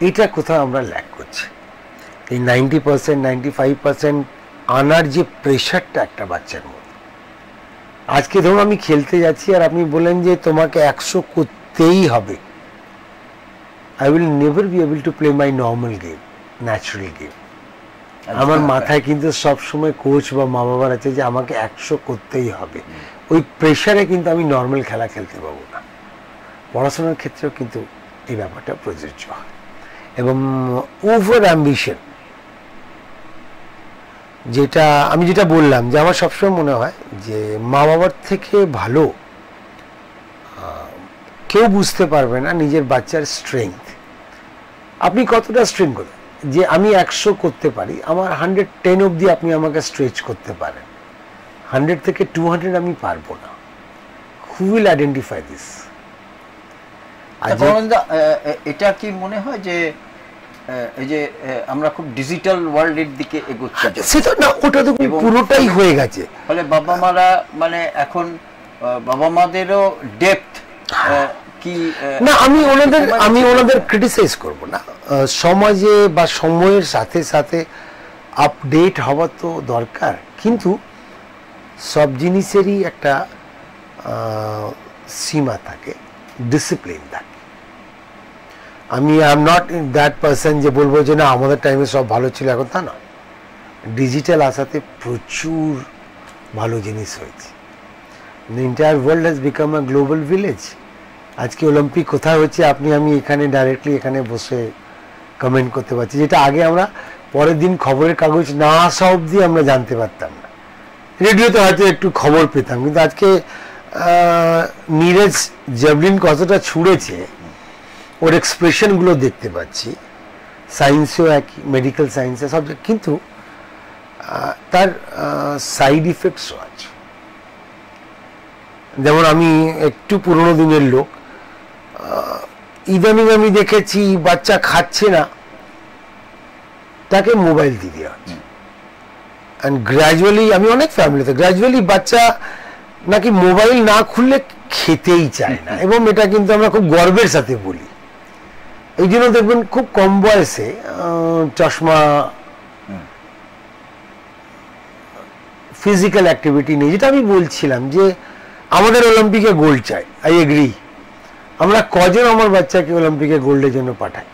এটা কোথাও আমরা ল্যাক করছি। এই 90% 95% আনার যে প্রেশারটা একটা বাচ্চার মধ্যে। আজকে ধরুন আমি খেলতে যাচ্ছি আর আপনি বলেন যে তোমাকে 100 করতেই হবে, I will never be able to play my normal game, natural game. আমার মাথায় কিন্তু সব সময় কোচ বা মা বাবার আছে যে আমাকে 100 করতেই হবে। ওই প্রেশারে কিন্তু আমি নর্মাল খেলা খেলতে পাবো না। পড়াশোনার ক্ষেত্রেও কিন্তু এই ব্যাপারটা প্রযোজ্য হয়। এবং ওভার অ্যাম্বিশন, যেটা আমি যেটা বললাম যে আমার সবসময় মনে হয় যে মা বাবার থেকে ভালো কেউ বুঝতে পারবে না নিজের বাচ্চার স্ট্রেংথ। আপনি কতটা স্ট্রেংথ করেন যে আমি 100 করতে পারি, আমার 110 অবধি আপনি আমাকে স্ট্রেচ করতে পারেন, 100 থেকে 200 আমি পারবো না। Who will identify this? এটা কি মনে হয় যে এই যে আমরা খুব ডিজিটাল ওয়ার্ল্ডের দিকে এগোচ্ছি? সেটা না, ওটা তো পুরোটাই হয়ে গেছে। ফলে বাবা মারা মানে এখন বাবা মাদেরও ডেপথ কি না, আমি ওনাদের ক্রিটিসাইজ করব না। সমাজে বা সময়ের সাথে সাথে আপডেট হওয়া তো দরকার, কিন্তু সব জিনিসেরই একটা সীমা থাকে, ডিসিপ্লিন থাকে। আমি I am not that person যে বলবো যে না আমাদের টাইমে সব ভালো ছিল, এখন তা না। ডিজিটাল আসাতে প্রচুর ভালো জিনিস হয়েছে। The entire world has become a global village. আজকে অলিম্পিক কোথায় হচ্ছে আপনি আমি এখানে ডাইরেক্টলি এখানে বসে কমেন্ট করতে পারছি, যেটা আগে আমরা পরের দিন খবরের কাগজ না আসা অবধি আমরা জানতে পারতাম না। রেডিওতে হয়তো একটু খবর পেতাম, কিন্তু আজকে নীরজ জ্যাভলিন কতটা ছুঁড়েছে ওর এক্সপ্রেশনগুলো দেখতে পাচ্ছি। সায়েন্সেও একই, মেডিকেল সায়েন্সে সব, কিন্তু তার সাইড ইফেক্টসও আছে। যেমন আমি একটু পুরোনো দিনের লোক, ইদানিং আমি দেখেছি বাচ্চা খাচ্ছে না, তাকে মোবাইল দিয়ে দেওয়া হচ্ছে। অ্যান্ড গ্র্যাজুয়ালি আমি অনেক ফ্যামিলিতে গ্র্যাজুয়ালি বাচ্চা নাকি মোবাইল না খুললে খেতেই চায় না, এবং এটা কিন্তু আমরা খুব গর্বের সাথে বলি। এই জন্য দেখবেন খুব কম বয়সে চশমা, ফিজিক্যাল অ্যাক্টিভিটি নেই। যেটা আমি বলছিলাম যে আমাদের অলিম্পিকে গোল্ড চাই, আই এগ্রি। আমরা কজন আমার বাচ্চাকে অলিম্পিকে গোল্ডের জন্য পাঠাই?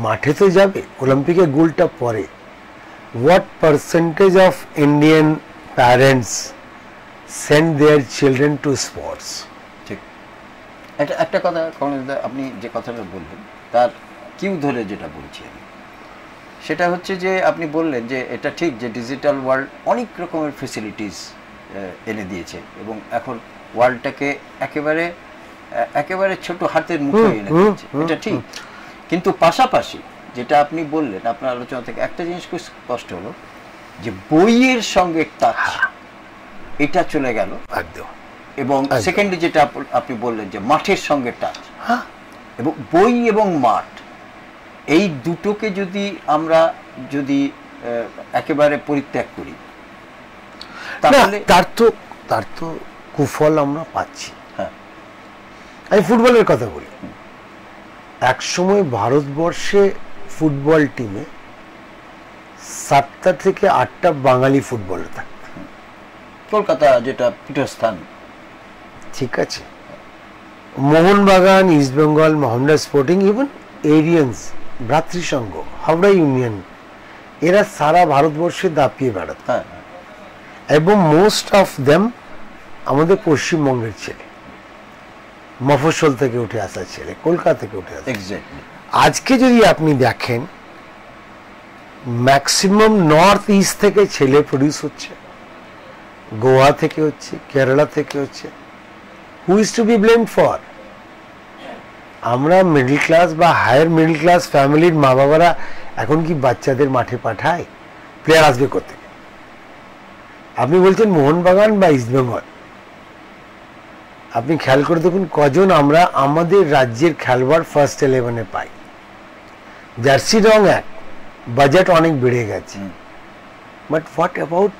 মাঠে তো যাবে, অলিম্পিকে গোল্ডটা পরে। What percentage of Indian parents send their children to sports? ঠিক। একটা কথা আপনি যে কথাটা বললেন তার কিউ ধরে যেটা বলছি আমি, সেটা হচ্ছে যে আপনি বললেন যে এটা ঠিক যে ডিজিটাল ওয়ার্ল্ড অনেক রকমের ফেসিলিটিস এনে দিয়েছে এবং এখন ওয়ার্ল্ডটাকে একেবারে ছোট হাতের মুঠোয় এনে দিয়েছে, এটা ঠিক। কিন্তু পাশাপাশি যেটা আপনি বললেন আপনার আলোচনা থেকে একটা জিনিস খুব স্পষ্ট হলো যে বইয়ের সঙ্গে টাচ এটা চলে গেল একদম। এবং সেকেন্ডলি যেটা আপনি বললেন যে মাঠের সঙ্গে টাচ, এবং বই এবং মাঠ এই দুটোকে যদি আমরা একেবারে পরিত্যাগ করি তাহলে তার তো কুফল আমরা পাচ্ছি। আমি ফুটবলের কথা বলি, এক সময় ভারতবর্ষে ফুটবল টিমে 7টা থেকে 8টা বাঙালি ফুটবলার থাকত। কলকাতা যেটা পীঠস্থান, ঠিক আছে, Mohun Bagan, East Bengal, Mohammedan sporting, even Aryans, Bhratri Sangha, Howrah union, এরা সারা ভারতবর্ষে দাপিয়ে বেড়াত এবং মোস্ট অফ দেম আমাদের পশ্চিমবঙ্গের ছেলে, মফস্বল থেকে উঠে আসা ছেলে, কলকাতা থেকে উঠে আসা। আজকে যদি আপনি দেখেন ম্যাক্সিমাম নর্থ ইস্ট থেকে ছেলে প্রডিউস হচ্ছে, গোয়া থেকে হচ্ছে, কেরালা থেকে হচ্ছে। Who is to be blamed for? আমরা মিডল ক্লাস বা হায়ার মিডল ক্লাস ফ্যামিলির মা বাবারা এখন কি বাচ্চাদের মাঠে পাঠায়? প্লেয়ার আসবে কোথেকে? আপনি বলছেন মোহনবাগান বা ইস্টবেঙ্গল, আপনি খেয়াল করে দেখুন কজন আমরা আমাদের রাজ্যের খেলোয়াড় ফার্স্ট 11-এ পাই। জার্সি রং এক, বাজেট অনেক বেড়ে গেছে, but what about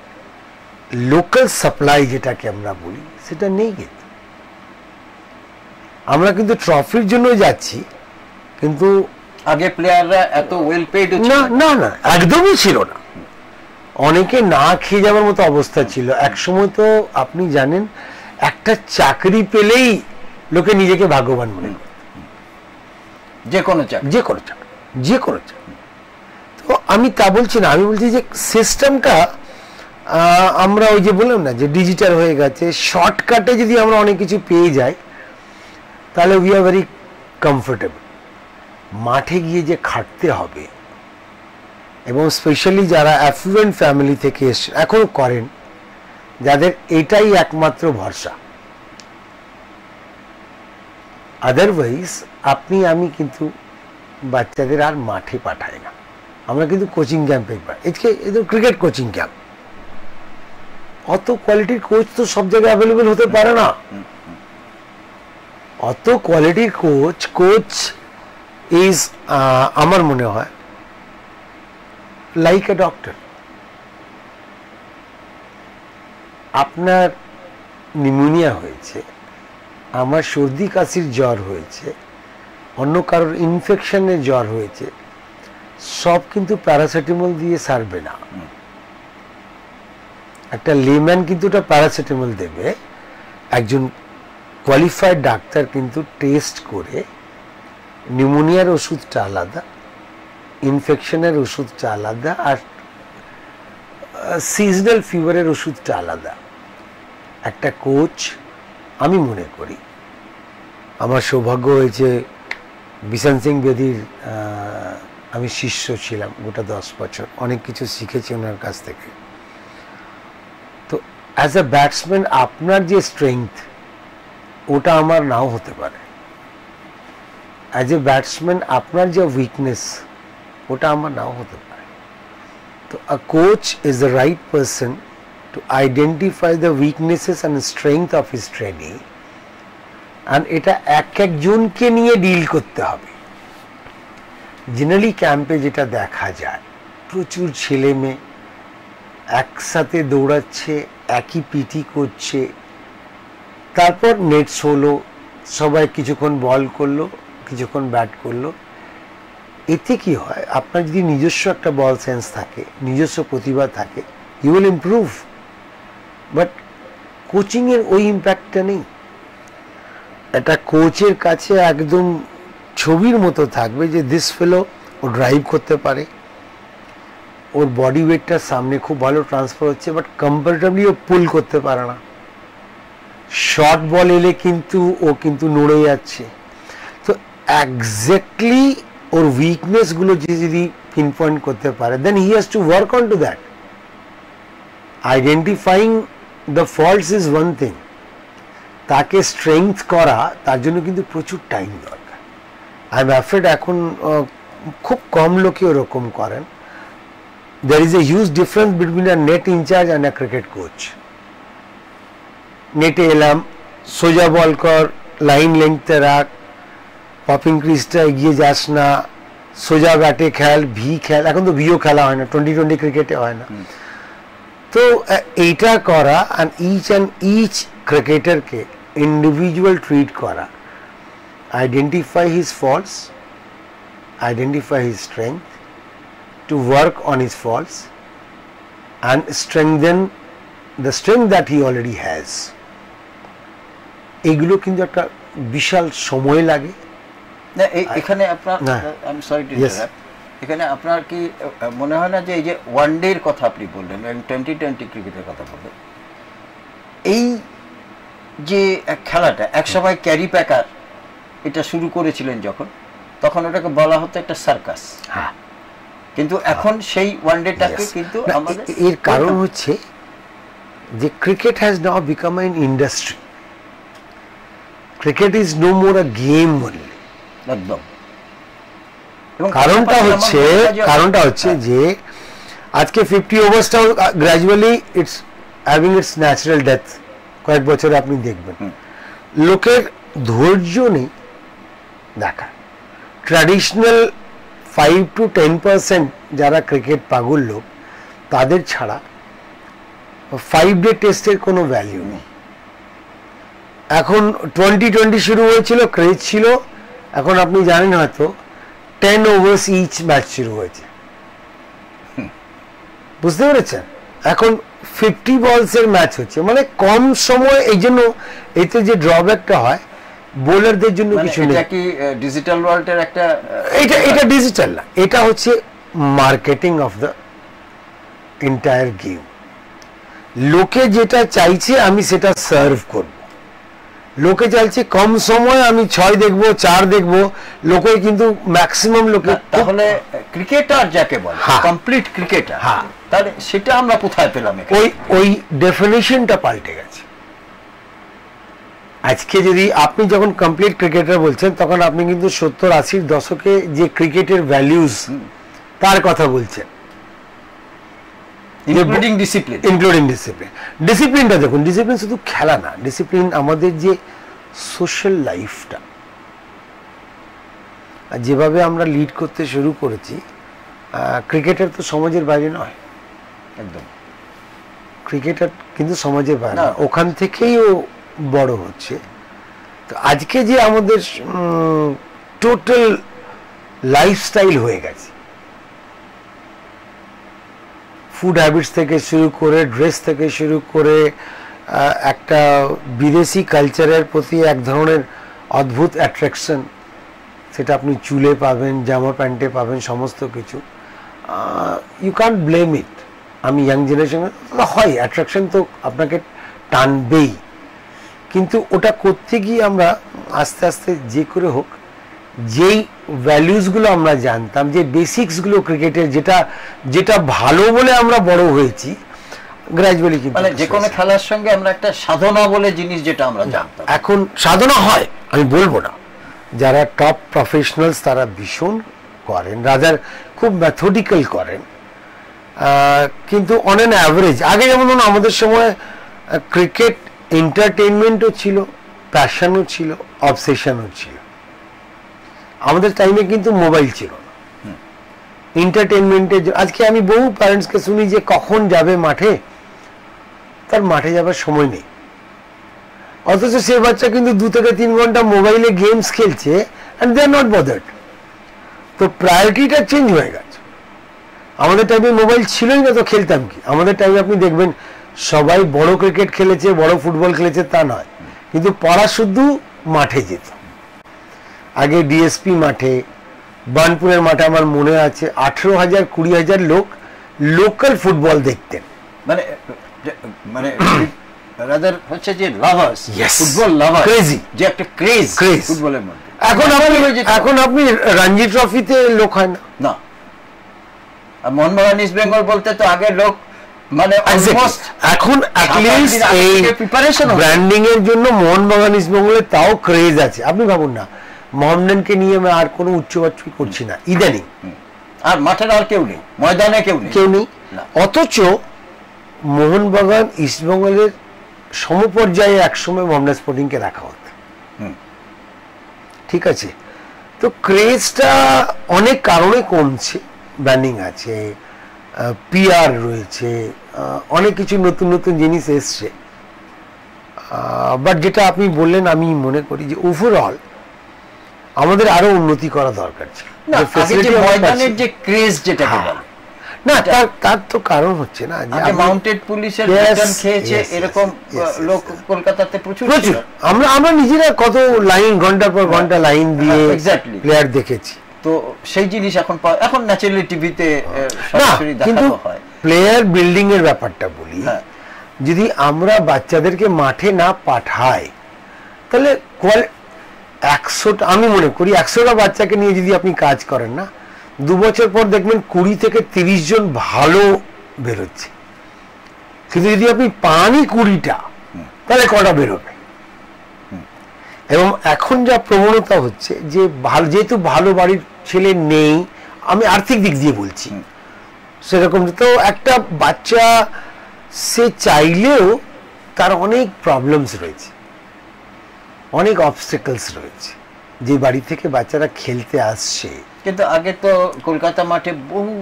local supply যেটাকে আমরা বলি, সেটা নেই। কিন্তু আমরা কিন্তু ট্রফির জন্য যাচ্ছি, কিন্তু আগে প্লেয়াররা এত ওয়েল পেইড না না না একদমই ছিল না। অনেকে না খেয়ে যাওয়ার মতো অবস্থা ছিল এক সময়। তো আপনি জানেন একটা চাকরি পেলেই লোকে নিজেকে ভাগ্যবান মনে করে, যে কোনো চাকরি, যে কোনো চাকরি, যে কোনো চাকরি। তো আমি তা বলছি না, আমি বলছি যে সিস্টেমটা আমরা ওই যে বললাম না যে ডিজিটাল হয়ে গেছে, শর্টকাটে যদি আমরা অনেক কিছু পেয়ে যাই তাহলে উই আর ভেরি কমফোর্টেবল। মাঠে গিয়ে যে খাটতে হবে, এবং স্পেশালি যারা অ্যাফ্লুয়েন্ট ফ্যামিলি থেকে এসে এখনো করেন, যাদের এটাই একমাত্র ভরসা, আদারওয়াইজ আপনি আমি কিন্তু বাচ্চাদের আর মাঠে পাঠাই না। আমরা কিন্তু কোচিং ক্যাম্পে পাই। আজকে ক্রিকেট কোচিং ক্যাম্প, অত কোয়ালিটির কোচ তো সব জায়গায় অ্যাভেলেবেল হতে পারে না। অত কোয়ালিটির কোচ ইজ আমার মনে হয় লাইক এ ডক্টর। আপনার নিউমোনিয়া হয়েছে, আমার সর্দি কাশির জ্বর হয়েছে, অন্য কারোর ইনফেকশনের জ্বর হয়েছে, সব কিন্তু প্যারাসিটামল দিয়ে সারবে না। একটা লেম্যান কিন্তু ওটা প্যারাসিটামল দেবে, একজন কোয়ালিফাইড ডাক্তার কিন্তু টেস্ট করে নিউমোনিয়ার ওষুধটা আলাদা, ইনফেকশনের ওষুধটা আলাদা, আর সিজনাল ফিভারের ওষুধটা আলাদা। একটা কোচ, আমি মনে করি আমার সৌভাগ্য হয়েছে বিশান সিং বেদির আমি শিষ্য ছিলাম গোটা 10 বছর, অনেক কিছু শিখেছি ওনার কাছ থেকে। তো অ্যাজ এ ব্যাটসম্যান আপনার যে স্ট্রেংথ ওটা আমার নাও হতে পারে, অ্যাজ এ ব্যাটসম্যান আপনার যে উইকনেস ওটা আমার নাও হতে পারে। তো আ coach is the right person to identify the weaknesses and strength of his trainee, and এটা এক একজনকে নিয়ে ডিল করতে হবে। জেনারেলি ক্যাম্পে যেটা দেখা যায়, প্রচুর ছেলে মেয়ে একসাথে দৌড়াচ্ছে, একই পিটি করছে, তারপর নেটস হলো, সবাই কিছুক্ষণ বল করলো, কিছুক্ষণ ব্যাট করলো। এতে কি হয়, আপনার যদি নিজস্ব একটা বল সেন্স থাকে, নিজস্ব প্রতিভা থাকে, ইউ উইল ইমপ্রুভ। বাট কোচিংয়ের ওই ইম্প্যাক্টটা নেই। একটা কোচের কাছে একদম ছবির মতো থাকবে যে দিস ফেলো ও ড্রাইভ করতে পারে, ওর বডি ওয়েটটা সামনে খুব ভালো ট্রান্সফার হচ্ছে, বাট কম্পারেটিভলি ও পুল করতে পারে না। শর্ট বল এলে কিন্তু ও কিন্তু নড়ে যাচ্ছে। তো এক্স্যাক্টলি ওর উইকনেসগুলো যদি পিন পয়েন্ট করতে পারে, then he has to work on to that. Identifying the faults is one thing, তাকে স্ট্রেংথ করা তার জন্য কিন্তু প্রচুর টাইম দরকার। আই এম অ্যাফ্রেড এখন খুব কম লোকে ওরকম করেন। There is a huge difference between a net incharge and a cricket coach. নেটে এলাম, সোজা বল কর, লাইন লেংথে রাখ, পপিং ক্রিজটা এগিয়ে যাস না, সোজা ব্যাটে খেল, ভি খেল। এখন তো ভিও খেলা হয় না, 2020 ক্রিকেটে হয় না। তো এইটা করা, আর ইচ ক্রিকেটারকে ইন্ডিভিজুয়াল ট্রিট করা, identify his faults, identify his strength, two work on his faults and strengthen the strength that he already has. এগুলো কিন্তু একটা বিশাল সময় লাগে। না এখানে আপনার, আমি সরি টু ইন্টারাপ্ট, এখানে আপনার কি মনে হয় না যে এই যে ওয়ান ডের কথা আপনি বললেন এবং 2020 ক্রিকেটের কথা বললেন, এই যে খেলাটা একসময় ক্যারি প্যাকার এটা শুরু করেছিলেন যখন, তখন ওটাকে বলা হতো একটা সার্কাস, কিন্তু এখন সেই ওয়ান ডেটাকে কিন্তু আমাদের, এর কারণ হচ্ছে যে cricket has now become an industry. Cricket is no more a game only. একদম। কারণটা হচ্ছে যে আজকে 50 ওভার্সটাও gradually it's having its natural death. কয়েক বছরে আপনি দেখবেন লোকের ধৈর্য নেই দেখা। ট্র্যাডিশনাল 5 to 10% যারা ক্রিকেট পাগল লোক, তাদের ছাড়া 5 ডে টেস্টের কোনো ভ্যালিউ নেই। এখন 2020 শুরু হয়েছিল, ক্রেজ ছিল, এখন আপনি জানেন হয়তো 10 ওভার্স ইচ ম্যাচ শুরু হয়েছে, বুঝতে পেরেছেন? এখন 50 বলসের ম্যাচ হচ্ছে, মানে কম সময়। এই জন্য এতে যে ড্রব্যাকটা হয় বোলারদের জন্য কিছু নেই। এটা কি ডিজিটাল ওয়ার্ল্ডের একটা, এটা ডিজিটাল না, এটা হচ্ছে marketing of the entire game. লোকে যেটা চাইছে আমি সেটা সার্ভ করব। লোকে চাইছে কম সময় আমি 6 দেখবো, 4 দেখবো, লোকে কিন্তু ম্যাক্সিমাম লোকে। তাহলে ক্রিকেটার যাকে বলে কমপ্লিট ক্রিকেটার, তাহলে সেটা আমরা কোথায় পেলাম? ওই ডেফিনিশনটা পাল্টে গেছে। আজকে যদি আপনি যখন কমপ্লিট ক্রিকেটার বলছেন, তখন আপনি কিন্তু 70-80 দশকে যে ক্রিকেটের ভ্যালিউজ তার কথা বলছেন, ইনক্লুডিং ডিসিপ্লিন। ডিসিপ্লিনটা দেখুন, ডিসিপ্লিন শুধু খেলা না, ডিসিপ্লিন আমাদের যে সোশ্যাল লাইফটা, যেভাবে আমরা লিড করতে শুরু করেছি। ক্রিকেটার তো সমাজের বাইরে নয়, একদম। ক্রিকেটার কিন্তু সমাজের বাইরে, ওখান থেকেই ও বড় হচ্ছে। তো আজকে যে আমাদের টোটাল লাইফস্টাইল হয়ে গেছে, ফুড হ্যাবিটস থেকে শুরু করে, ড্রেস থেকে শুরু করে, একটা বিদেশি কালচারের প্রতি এক ধরনের অদ্ভুত অ্যাট্রাকশন, সেটা আপনি চুলে পাবেন, জামা প্যান্টে পাবেন, সমস্ত কিছু। You can't blame it. আমি ইয়াং জেনারেশনে হয় অ্যাট্রাকশন, তো আপনাকে টানবেই, কিন্তু ওটা করতে গিয়ে আমরা আস্তে আস্তে যে করে হোক যেই ভ্যালুসগুলো আমরা জানতাম, যে বেসিক্সগুলো ক্রিকেটের, যেটা ভালো বলে আমরা বড় হয়েছি, গ্র্যাজুয়ালি কিন্তু মানে যে কোনো খেলার সঙ্গে আমরা একটা সাধনা বলে জিনিস যেটা আমরা জানতাম, এখন সাধনা হয় আমি বলবো না। যারা টপ প্রফেশনালস তারা ভীষণ করেন, রাদার খুব ম্যাথডিক্যাল করেন, কিন্তু অন অ্যান অ্যাভারেজ। আগে যেমন আমাদের সময় ক্রিকেট এন্টারটেনমেন্টও ছিল, প্যাশনও ছিল, অবসেশনও ছিল। আমাদের টাইমে কিন্তু মোবাইল ছিল না এন্টারটেনমেন্টের। আজকে আমি বহু প্যারেন্টসকে শুনি যে কখন যাবে মাঠে, তার মাঠে যাবার সময় নেই, অথচ সে বাচ্চা কিন্তু 2 থেকে 3 ঘন্টা মোবাইলে গেমস খেলছে, and they are not bothered. তো প্রায়োরিটিটা চেঞ্জ হয়ে গেছে। আমাদের টাইমে মোবাইল ছিলই না, তো খেলতাম কি? আমাদের টাইমে আপনি দেখবেন সবাই বড় ক্রিকেট খেলেছে, বড় ফুটবল খেলেছে তা নয়, কিন্তু পড়া শুধু মাঠে যেত। আগে ডিএসপি মাঠে, বার্নপুরের মাঠে আমার মনে আছে 18,000-20,000 লোক লোকাল ফুটবল দেখতেন। মানে মানে রাদার হচ্ছে যে লাভার্স, ফুটবল লাভার, ক্রেজি, যে একটা ক্রেজ ফুটবলের মধ্যে। এখন আপনি রঞ্জি ট্রফিতে লোক হয় না। না, মোহনবাগান ইস্ট বেঙ্গল বলতে তো আগে লোক মানে এখন অ্যাটলিস্ট এই প্রিপারেশন ব্র্যান্ডিং এর জন্য মোহনবাগান ইস্ট বেঙ্গলে তাও ক্রেজ আছে। আপনি ভাবুন না, মোহামেডানকে নিয়ে আমি আর কোনো উচ্চবাচ্য করছি না ইদানিং, আর মাঠের আর কেউ নেই, ময়দানে কেউ নেই। অথচ মোহনবাগান ইস্টবেঙ্গলের সমপর্যায়ে একসময় মোহামেডান স্পোর্টিংকে রাখা হতো। ঠিক আছে, তো ক্রেজটা অনেক কারণে কমছে। ব্যান্ডিং আছে, পিআর রয়েছে, অনেক কিছু নতুন নতুন জিনিস এসছে। বাট যেটা আপনি বললেন, আমি মনে করি যে ওভারঅল আমাদের আরো উন্নতি করা দরকার ছিল। না, তার তো কারণ হচ্ছে না যে মাউন্টেড পুলিশের বেতন খেয়েছে এরকম লোক কলকাতাতে প্রচুর। আমরা নিজেরা কত লাইন, ঘন্টার পর ঘন্টা লাইন দিয়ে প্লেয়ার দেখেছি। তো সেই জিনিস এখন ন্যাচারালি টিভিতে সরাসরি দেখানো হয়। প্লেয়ার বিল্ডিং এর ব্যাপারটা বলি, যদি আমরা বাচ্চাদেরকে মাঠে না পাঠাই তাহলে 100টা, আমি মনে করি 100টা বাচ্চাকে নিয়ে যদি আপনি কাজ করেন না, 2 বছর পর দেখবেন 20 থেকে 30 জন ভালো বেরোচ্ছে। কিন্তু যদি আপনি পানি 20টা, তাহলে কটা বেরোবে? এবং এখন যা প্রবণতা হচ্ছে যে যেহেতু ভালো বাড়ির ছেলে নেই, আমি আর্থিক দিক দিয়ে বলছি, সেরকম তো একটা বাচ্চা সে চাইলেও তার অনেক প্রবলেমস রয়েছে, অনেক অবস্টেকলস রয়েছে, যে বাড়ি থেকে বাচ্চারা খেলতে আসছে। কিন্তু আগে তো কলকাতা মাঠে বহু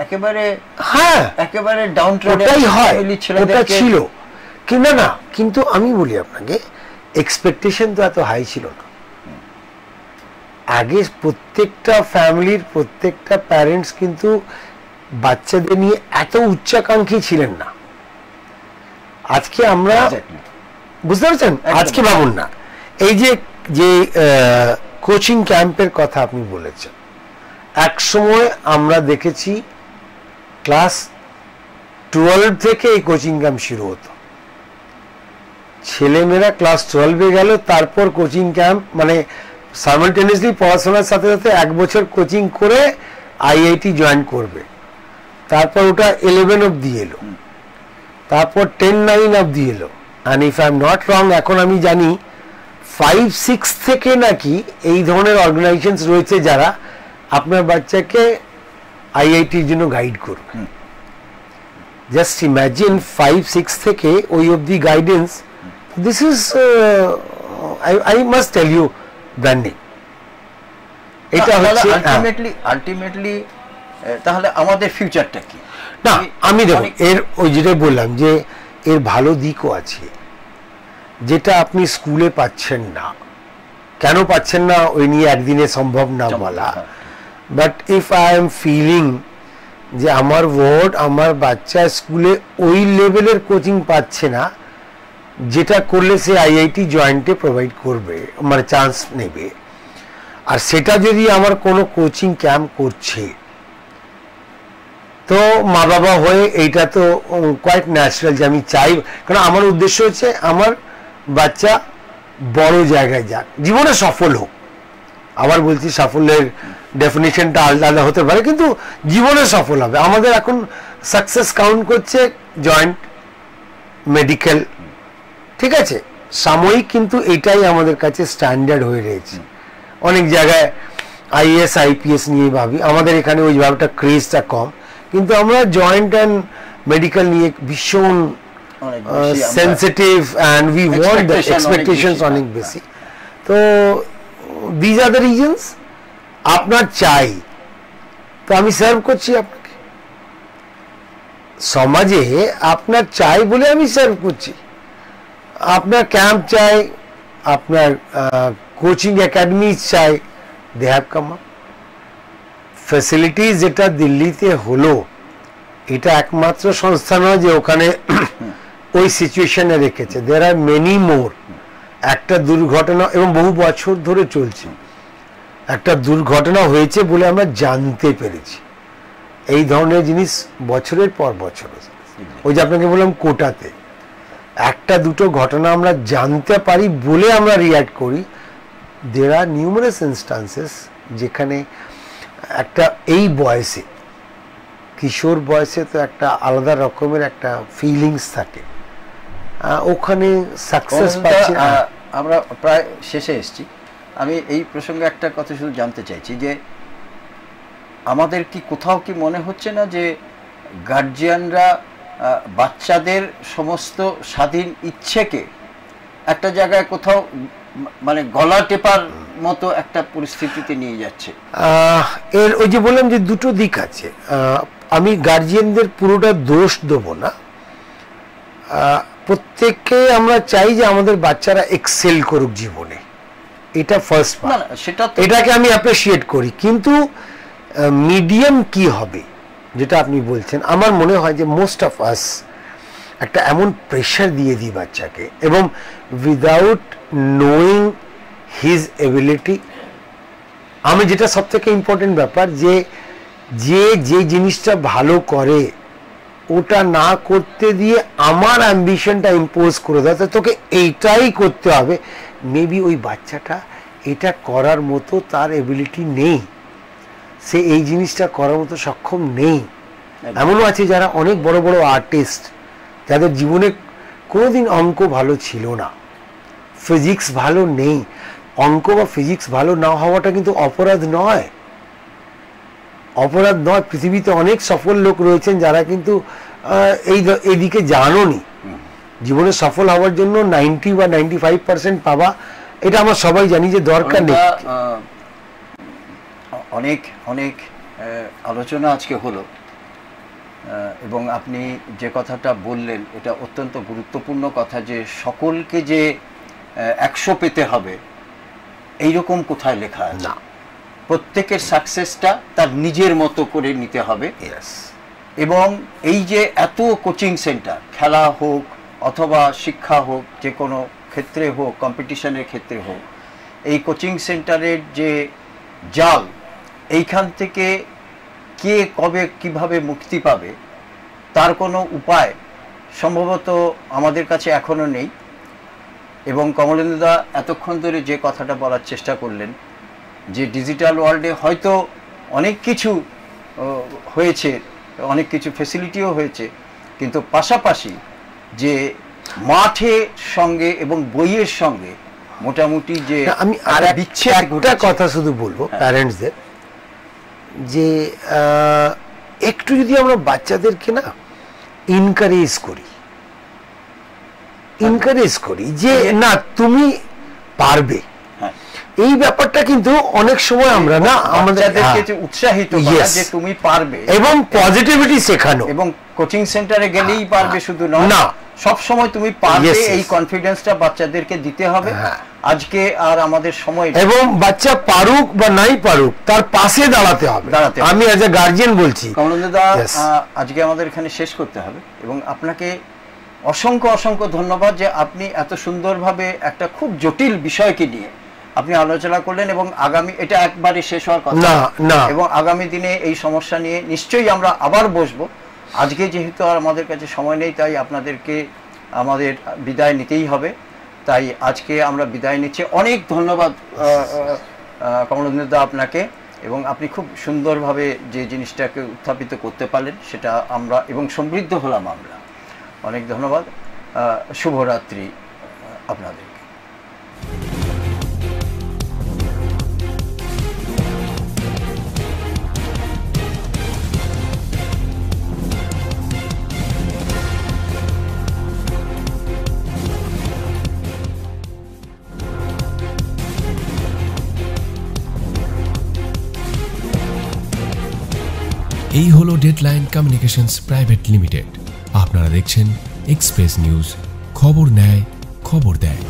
একেবারে ডাউন ওটাই হয়, ওটা ছিল কিন্তু না। কিন্তু আমি বলি আপনাকে, এক্সপেকটেশন তো এত হাই ছিল না আগে। প্রত্যেকটা ফ্যামিলির প্রত্যেকটা প্যারেন্টস কিন্তু বাচ্চাদের নিয়ে এত উচ্চাকাঙ্ক্ষী ছিলেন না। আজকে আমরা বুঝতে পারছেন, আজকে ভাবুন না, এই যে কোচিং ক্যাম্পের কথা আপনি বলেছেন, এক সময় আমরা দেখেছি ক্লাস 12 থেকে এই কোচিং ক্যাম্প শুরু হতো। ছেলেমেয়েরা ক্লাস 12-এ গেল, তারপর কোচিং ক্যাম্প, মানে সাইমালটেনিয়াসলি পড়াশোনার সাথে সাথে 1 বছর কোচিং করে আইআইটি জয়েন করবে, তারপর ওটা 11 অবধি এলো, তারপর 10-9 অবধি এলো। And if I am not wrong, এখন আমি জানি 5-6 থেকে নাকি এই ধরনের অর্গানাইজেশন রয়েছে যারা আপনার বাচ্চাকে আইআইটির জন্য গাইড করবে। জাস্ট ইমাজিন 5-6 থেকে ওই অবধি guidance. This is I must tell you branding. এটা হচ্ছে আলটিমেটলি তাহলে আমাদের ফিউচারটা কি? না, আমি দেখো এর ওই যেটা বললাম যে এর ভালো দিকও আছে, যেটা আপনি স্কুলে পাচ্ছেন না। কেন পাচ্ছেন না ওই নিয়ে একদিনে সম্ভব না বলা, but if I am feeling যে আমার ওয়ার্ড, আমার বাচ্চা স্কুলে ওই লেভেলের কোচিং পাচ্ছে না যেটা করলে সে আইআইটি জয়েন্টে প্রোভাইড করবে, মানে চান্স নেবে, আর সেটা যদি আমার কোনো কোচিং ক্যাম্প করছে, তো মা বাবা হয়ে এইটা তো কোয়াইট ন্যাচারাল যে আমি চাই। কারণ আমার উদ্দেশ্য হচ্ছে আমার বাচ্চা বড় জায়গায় যাক, জীবনে সফল হোক। আবার বলছি, সাফল্যের ডেফিনিশনটা আলাদা হতে পারে, কিন্তু জীবনে সফল হবে। আমাদের এখন সাকসেস কাউন্ট করছে জয়েন্ট মেডিকেল, ঠিক আছে, সাময়িক, কিন্তু এটাই আমাদের কাছে স্ট্যান্ডার্ড হয়ে রয়েছে। অনেক জায়গায় আইএস আইপিএস নিয়ে ভাবি, আমাদের এখানে ওই ভাবটা ক্রেজটা কম, কিন্তু আমরা জয়েন্ট অ্যান্ড মেডিকেল নিয়ে ভীষণ sensitive and we want the expectations অনেক বেশি। তো দিজ আর দ্য রিজনস। আপনার চাই তো আমি সার্ভ করছি আপনাকে, সমাজে আপনার চাই বলে আমি সার্ভ করছি। আপনার ক্যাম্প চাই, আপনার কোচিং একাডেমি চাই, they have come up. Facilities যেটা দিল্লিতে হলো, এটা একমাত্র সংস্থা নয় যে ওখানে ওই সিচুয়েশনে রেখেছে, দেয়ার আর মেনি মোর। একটা দুর্ঘটনা, এবং বহু বছর ধরে চলছে, একটা দুর্ঘটনা হয়েছে বলে আমরা জানতে পেরেছি। এই ধরনের জিনিস বছরের পর বছর, ওই যে আপনাকে বললাম কোটাতে একটা দুটো ঘটনা আমরা জানতে পারি বলে আমরা রিঅ্যাক্ট করি। দেয়ার আর নিউমারাস ইনস্টান্সেস যেখানে একটা এই বয়সে, কিশোর বয়সে তো একটা আলাদা রকমের একটা ফিলিংস থাকে, ওখানে সাকসেস পাচ্ছি। আমরা প্রায় শেষে এসেছি। আমি এই প্রসঙ্গে একটা কথা শুধু জানতে চাইছি যে আমাদের কি কোথাও কি মনে হচ্ছে না যে গার্জিয়ানরা বাচ্চাদের সমস্ত স্বাধীন ইচ্ছেকে একটা জায়গায় কোথাও মানে গলা টেপার মতো একটা পরিস্থিতিতে নিয়ে যাচ্ছে? এর ওই যে বললাম যে দুটো দিক আছে, আমি গার্জিয়ানদের পুরোটা দোষ দেবো না। প্রত্যেককে আমরা চাই যে আমাদের বাচ্চারা এক্সেল করুক জীবনে, এটা ফার্স্ট পার্ট, এটাকে আমি অ্যাপ্রিশিয়েট করি। কিন্তু মিডিয়াম কি হবে যেটা আপনি বলছেন, আমার মনে হয় যে মোস্ট অফ আস একটা এমন প্রেশার দিয়ে দিই বাচ্চাকে, এবং উইদাউট নোয়িং হিজ এবিলিটি। আমি যেটা সব থেকে ইম্পর্টেন্ট ব্যাপার, যে যে জিনিসটা ভালো করে ওটা না করতে দিয়ে আমার অ্যাম্বিশনটা ইম্পোজ করে দেয়, তোকে এইটাই করতে হবে। মেবি ওই বাচ্চাটা এটা করার মতো তার এবিলিটি নেই, সে এই জিনিসটা করার মতো সক্ষম নেই। এমনও আছে যারা অনেক বড় বড় আর্টিস্ট, যাদের জীবনে কোনোদিন অঙ্ক ভালো ছিল না, ফিজিক্স ভালো নেই। অঙ্ক বা ফিজিক্স ভালো না হওয়াটা কিন্তু অপরাধ নয়, অপরাধ নয়। পৃথিবীতে অনেক সফল লোক রয়েছেন যারা কিন্তু এইদিকে জানোনি। জীবনে সফল হওয়ার জন্য 90 বা 95% পাওয়া, এটা আমরা সবাই জানি যে দরকার নেই। অনেক অনেক আলোচনা আজকে হলো, এবং আপনি যে কথাটা বললেন এটা অত্যন্ত গুরুত্বপূর্ণ কথা, যে সকলকে যে 100 পেতে হবে এইরকম কোথায় লেখা আছে না। প্রত্যেকের সাকসেসটা তার নিজের মতো করে নিতে হবে। এবং এই যে এত কোচিং সেন্টার, খেলা হোক অথবা শিক্ষা হোক, যে কোনো ক্ষেত্রে হোক, কম্পিটিশনের ক্ষেত্রে হোক, এই কোচিং সেন্টারের যে জাল, এইখান থেকে কে কবে কিভাবে মুক্তি পাবে তার কোনো উপায় সম্ভবত আমাদের কাছে এখনও নেই। এবং কমলেন্দুদা এতক্ষণ ধরে যে কথাটা বলার চেষ্টা করলেন, যে ডিজিটাল ওয়ার্ল্ডে হয়তো অনেক কিছু হয়েছে, অনেক কিছু ফেসিলিটিও হয়েছে, কিন্তু পাশাপাশি যে মাঠের সঙ্গে এবং বইয়ের সঙ্গে মোটামুটি যে আমি আর একটা কথা শুধু বলবো প্যারেন্টসদের, যে একটু যদি আমরা বাচ্চাদেরকে না এনকারেজ করি যে না তুমি পারবে, এই ব্যাপারটা কিন্তু অনেক সময় আমরা না আমাদেরকে উৎসাহিত করা যে তুমি পারবে, এবং পজিটিভিটি শেখানো, এবং কোচিং সেন্টারে গেলেই পারবে শুধু না, সব সময় তুমি পারবে, এই কনফিডেন্সটা বাচ্চাদেরকে দিতে হবে। আজকে আর আমাদের সময়, এবং বাচ্চা পারুক বা নাই পারুক তার পাশে দাঁড়াতে হবে। আমি অ্যাজ এ গার্জিয়ান বলছি। কমলেন্দুদা, আজকে আমাদের এখানে শেষ করতে হবে, এবং আপনাকে অসংখ্য অসংখ্য ধন্যবাদ যে আপনি এত সুন্দরভাবে একটা খুব জটিল বিষয়কে নিয়ে আপনি আলোচনা করলেন, এবং আগামী, এটা একবারই শেষ হওয়ার কথা না, এবং আগামী দিনে এই সমস্যা নিয়ে নিশ্চয়ই আমরা আবার বসবো। আজকে যেহেতু আর আমাদের কাছে সময় নেই, তাই আপনাদেরকে আমাদের বিদায় নিতেই হবে। তাই আজকে আমরা বিদায় নিচ্ছি। অনেক ধন্যবাদ কমলেন্দুদা আপনাকে, এবং আপনি খুব সুন্দরভাবে যে জিনিসটাকে উত্থাপিত করতে পারলেন সেটা আমরা, এবং সমৃদ্ধ হলাম আমরা। অনেক ধন্যবাদ। শুভরাত্রি আপনাদের। এই হলো ডেডলাইন কমিউনিকেশনস প্রাইভেট লিমিটেড। আপনারা দেখছেন এক্সপ্রেস নিউজ, খবর নেয়, খবর দেয়।